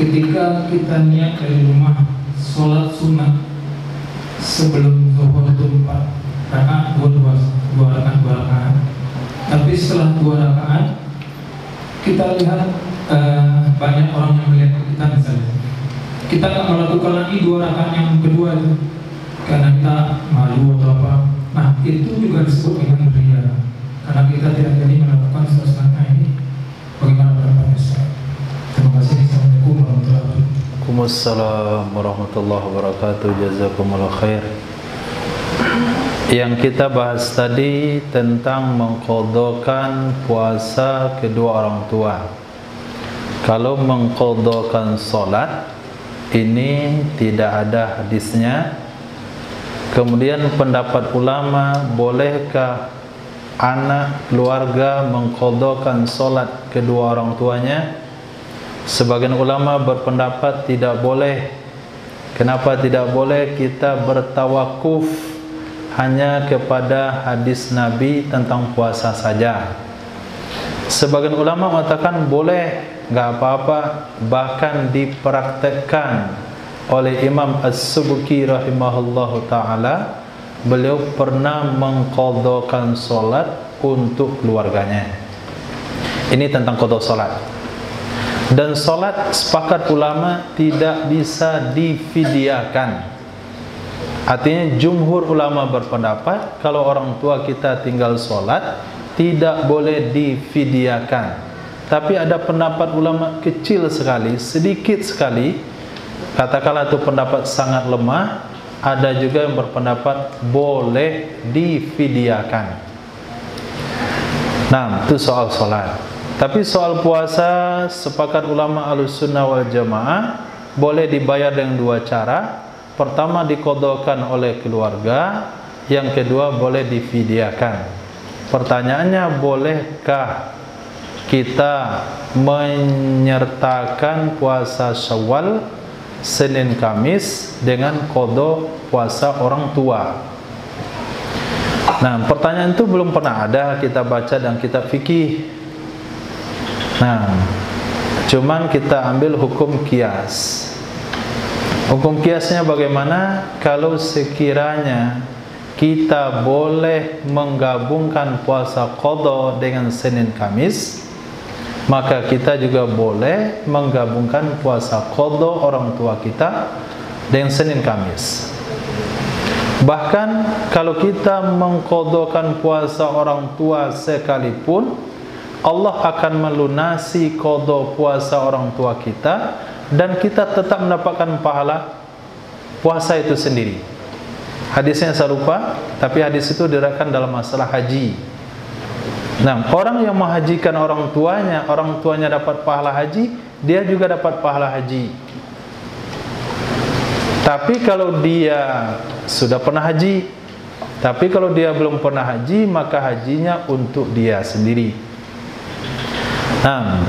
ketika kita niat dari rumah sholat sunnah sebelum zuhur itu 4 rakaat, dua rakaat. Tapi setelah 2 rakaat kita lihat banyak orang yang melihat kita, misalnya kita nggak melakukan lagi 2 rakaat yang kedua itu karena kita malu atau apa. Nah itu juga disebut dengan ria, karena kita tidak jadi melakukan suasana ini. Bagaimana pendapat Ustaz? Terima kasih. Assalamualaikum warahmatullahi wabarakatuh. Waalaikumsalam warahmatullahi wabarakatuh. Jazakumullah khair. Yang kita bahas tadi tentang mengqadhakan puasa kedua orang tua. Kalau mengqadhakan salat, ini tidak ada hadisnya. Kemudian pendapat ulama, bolehkah anak keluarga mengqadhakan salat kedua orang tuanya? Sebagian ulama berpendapat tidak boleh. Kenapa tidak boleh? Kita bertawakuf hanya kepada hadis Nabi tentang puasa saja. Sebagian ulama mengatakan boleh, nggak apa-apa, bahkan dipraktekkan oleh Imam As-Subki rahimahullahu ta'ala. Beliau pernah mengqadhakan salat untuk keluarganya. Ini tentang qadha salat. Dan salat sepakat ulama tidak bisa difidyakan. Artinya jumhur ulama berpendapat kalau orang tua kita tinggal salat tidak boleh difidyakan. Tapi ada pendapat ulama kecil sekali, sedikit sekali, katakanlah itu pendapat sangat lemah. Ada juga yang berpendapat boleh difidyakan. Nah, itu soal salat. Tapi soal puasa, sepakat ulama Ahlussunnah wal Jamaah boleh dibayar dengan 2 cara. Pertama, diqadhakan oleh keluarga. Yang kedua, boleh difidyakan. Pertanyaannya, bolehkah kita menyertakan puasa Syawal, Senin, Kamis dengan qada puasa orang tua? Nah, pertanyaan itu belum pernah ada kita baca dan kitab fikih. Nah, cuman kita ambil hukum kias. Hukum kiasnya bagaimana? Kalau sekiranya kita boleh menggabungkan puasa qada dengan Senin Kamis, maka kita juga boleh menggabungkan puasa qada orang tua kita dengan Senin Kamis. Bahkan kalau kita mengqadakan puasa orang tua sekalipun, Allah akan melunasi qada puasa orang tua kita dan kita tetap mendapatkan pahala puasa itu sendiri. Hadisnya saya lupa, tapi hadis itu diriwayatkan dalam masalah haji. Nah, orang yang menghajikan orang tuanya dapat pahala haji, dia juga dapat pahala haji. Tapi kalau dia sudah pernah haji, tapi kalau dia belum pernah haji, maka hajinya untuk dia sendiri. Nah,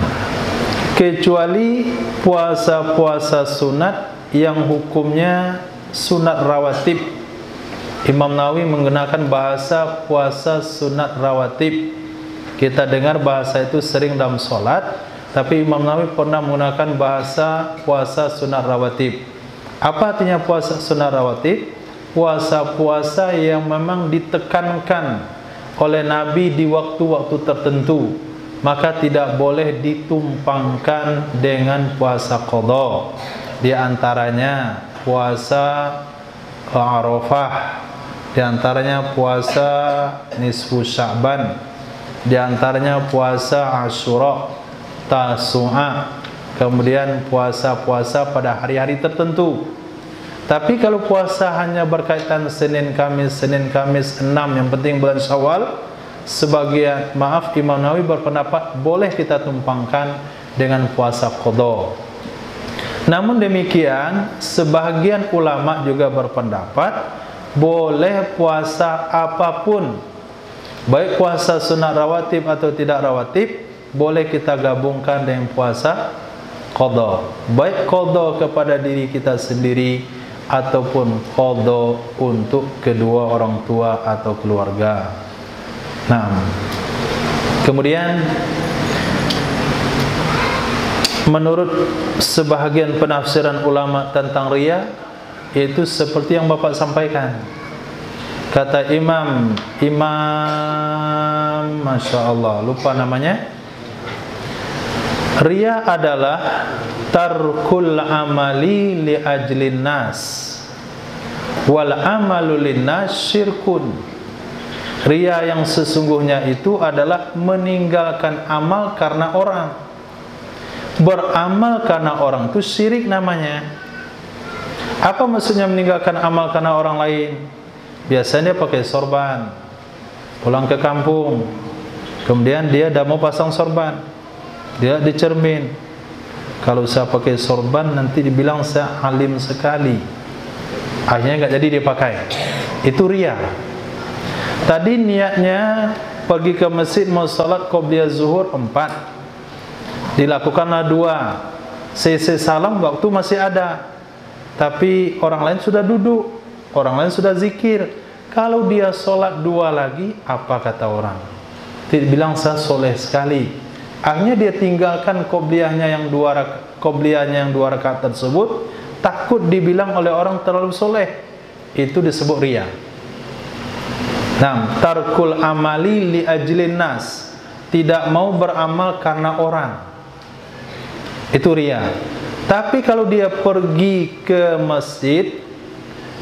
kecuali puasa-puasa sunat yang hukumnya sunat rawatib. Imam Nawawi menggunakan bahasa puasa sunat rawatib. Kita dengar bahasa itu sering dalam sholat, tapi Imam Nawawi pernah menggunakan bahasa puasa sunat rawatib. Apa artinya puasa sunat rawatib? Puasa-puasa yang memang ditekankan oleh Nabi di waktu-waktu tertentu, maka tidak boleh ditumpangkan dengan puasa qada. Di antaranya puasa Arafah, di antaranya puasa nisfu Sya'ban, di antaranya puasa Asyura, Tasu'a, kemudian puasa-puasa pada hari-hari tertentu. Tapi kalau puasa hanya berkaitan Senin Kamis 6, yang penting bulan Syawal, sebagian Imam Nawawi berpendapat boleh kita tumpangkan dengan puasa qada. Namun demikian, sebagian ulama juga berpendapat boleh puasa apapun, baik puasa sunat rawatib atau tidak rawatib, boleh kita gabungkan dengan puasa qada, baik qada kepada diri kita sendiri ataupun qada untuk kedua orang tua atau keluarga. Nah, kemudian menurut sebahagian penafsiran ulama tentang riya, itu seperti yang Bapak sampaikan. Kata Imam Masya Allah, lupa namanya. Riya adalah tarkul amali li ajlin nas wal amalu linnas syirkun. Riya yang sesungguhnya itu adalah meninggalkan amal karena orang. Beramal karena orang itu syirik namanya. Apa maksudnya meninggalkan amal karena orang lain? Biasanya dia pakai sorban, pulang ke kampung, kemudian dia dah mau pasang sorban, dia di cermin, kalau saya pakai sorban nanti dibilang saya alim sekali, akhirnya nggak jadi dia pakai. Itu riya. Tadi niatnya pergi ke masjid mau salat qobliyah zuhur 4, dilakukanlah 2, selesai salam waktu masih ada, tapi orang lain sudah duduk, orang lain sudah zikir. Kalau dia sholat 2 lagi, apa kata orang? Tidak bilang saya soleh sekali. Akhirnya dia tinggalkan qobliyahnya yang 2 rakaat tersebut, takut dibilang oleh orang terlalu soleh. Itu disebut riya. Nah, tarkul amali li ajlin nas, tidak mau beramal karena orang, itu riya. Tapi kalau dia pergi ke masjid,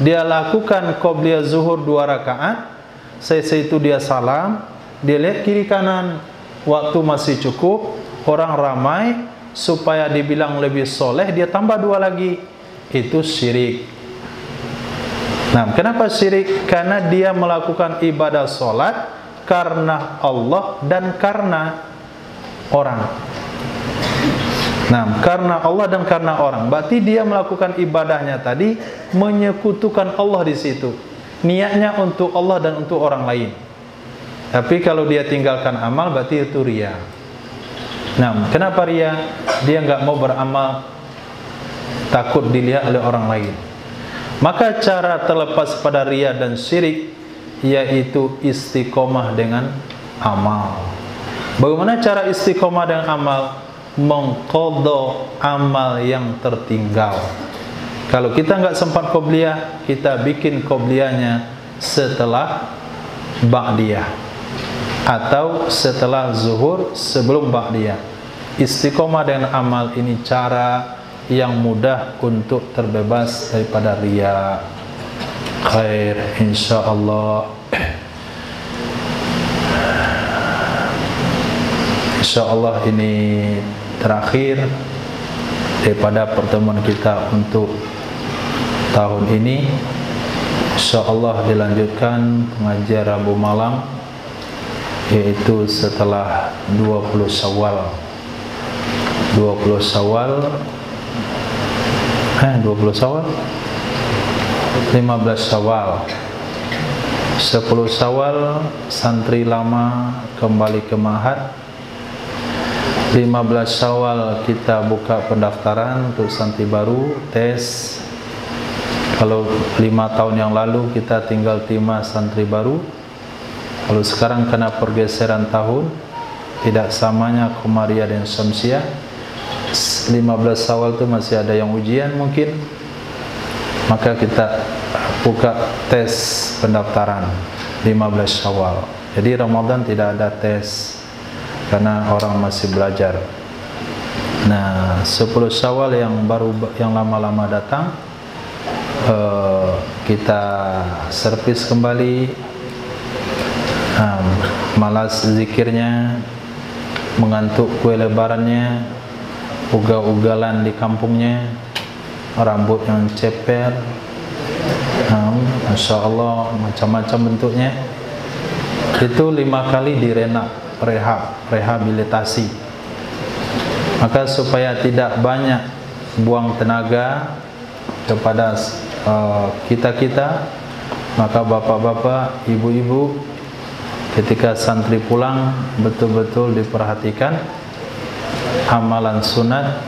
dia lakukan qobliyah zuhur 2 rakaat, selesai itu dia salam, dia lihat kiri kanan, waktu masih cukup, orang ramai, supaya dibilang lebih soleh, dia tambah 2 lagi, itu syirik. Nah, kenapa syirik? Karena dia melakukan ibadah sholat karena Allah dan karena orang. Nah, karena Allah dan karena orang, berarti dia melakukan ibadahnya tadi menyekutukan Allah di situ. Niatnya untuk Allah dan untuk orang lain. Tapi kalau dia tinggalkan amal berarti itu riya. Nah, kenapa riya? Dia nggak mau beramal, takut dilihat oleh orang lain. Maka cara terlepas pada riya dan syirik yaitu istiqomah dengan amal. Bagaimana cara istiqomah dengan amal? Mengqadha amal yang tertinggal. Kalau kita nggak sempat qobliyah, kita bikin qobliyahnya setelah ba'diyah atau setelah zuhur sebelum ba'diyah. Istiqomah dengan amal ini cara yang mudah untuk terbebas daripada riya. Khair insyaallah. Insyaallah ini terakhir daripada pertemuan kita untuk tahun ini. Insyaallah dilanjutkan pengajian Rabu malam, yaitu setelah 20 Syawal. 20 Syawal 15 Syawal 10 Syawal santri lama kembali ke Ma'had. 15 Syawal kita buka pendaftaran untuk santri baru, tes. Kalau 5 tahun yang lalu kita tinggal terima santri baru, kalau sekarang kena pergeseran tahun, tidak samanya Qamariyah dan Syamsiah. 15 Syawal itu masih ada yang ujian mungkin, maka kita buka tes pendaftaran 15 Syawal. Jadi Ramadan tidak ada tes karena orang masih belajar. Nah, 10 Syawal yang baru, yang lama-lama datang, kita servis kembali. Malas zikirnya, mengantuk kue lebarannya, ugal-ugalan di kampungnya, rambut yang ceper, Masya Allah macam-macam bentuknya. Itu 5 kali rehabilitasi. Maka supaya tidak banyak buang tenaga kepada kita-kita, maka bapak-bapak, ibu-ibu, ketika santri pulang betul-betul diperhatikan amalan sunat,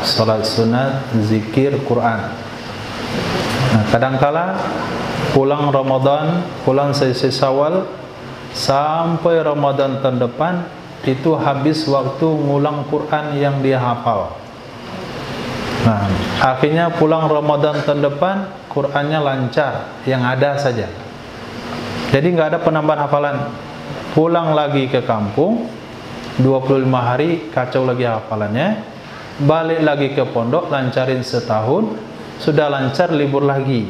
salat sunat, zikir, Quran. Nah, kadangkala pulang Ramadan, pulang sesi Syawal sampai Ramadan tahun depan itu habis waktu ngulang Quran yang dia hafal. Nah, akhirnya pulang Ramadan tahun depan Qurannya lancar, yang ada saja. Jadi nggak ada penambahan hafalan. Pulang lagi ke kampung 25 hari kacau lagi hafalannya, balik lagi ke pondok lancarin setahun, sudah lancar libur lagi.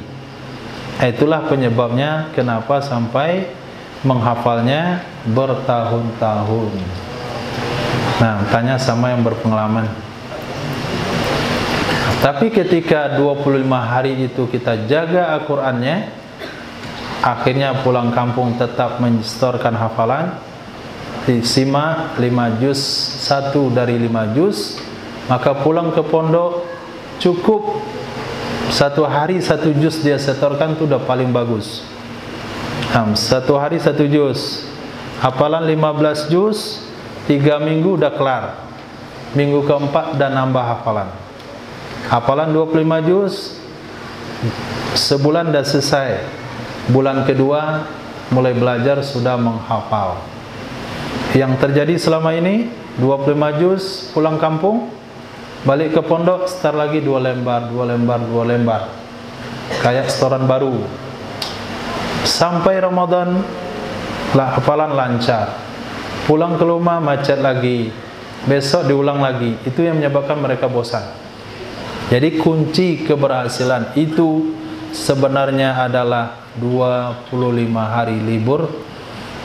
Itulah penyebabnya kenapa sampai menghafalnya bertahun-tahun. Nah, tanya sama yang berpengalaman. Tapi ketika 25 hari itu kita jaga Al-Qur'annya, akhirnya pulang kampung tetap menyetorkan hafalan, disimak 5 juz, 1 dari 5 juz, maka pulang ke pondok cukup 1 hari 1 juz dia setorkan, itu udah paling bagus. 1 hari 1 juz, hafalan 15 juz, 3 minggu udah kelar. Minggu keempat dan nambah hafalan. Hafalan 25 juz, sebulan dah selesai. Bulan kedua mulai belajar sudah menghafal. Yang terjadi selama ini 25 juz, pulang kampung, balik ke pondok, start lagi 2 lembar, 2 lembar, 2 lembar. Kayak setoran baru. Sampai Ramadan hafalan lancar. Pulang ke rumah macet lagi. Besok diulang lagi. Itu yang menyebabkan mereka bosan. Jadi kunci keberhasilan itu sebenarnya adalah 25 hari libur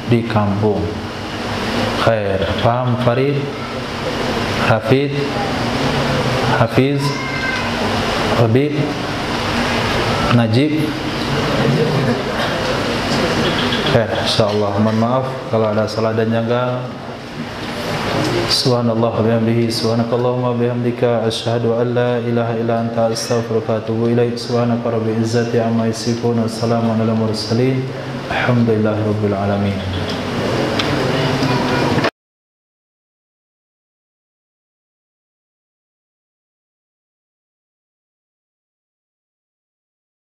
di kampung. Khair. Paham Farid? Hafiz, Habib, Najib. InsyaAllah. Mohon maaf kalau ada salah dan janggal. Subhanallah bihamdihi, subhanakallahumma bihamdika, asyhadu an la ilaha illa anta, astaghfiruka wa atubu ilaik. Subhanaka rabbil izzati amma yasifun, wassalamu ala mursalin, alhamdulillahi rabbil alamin.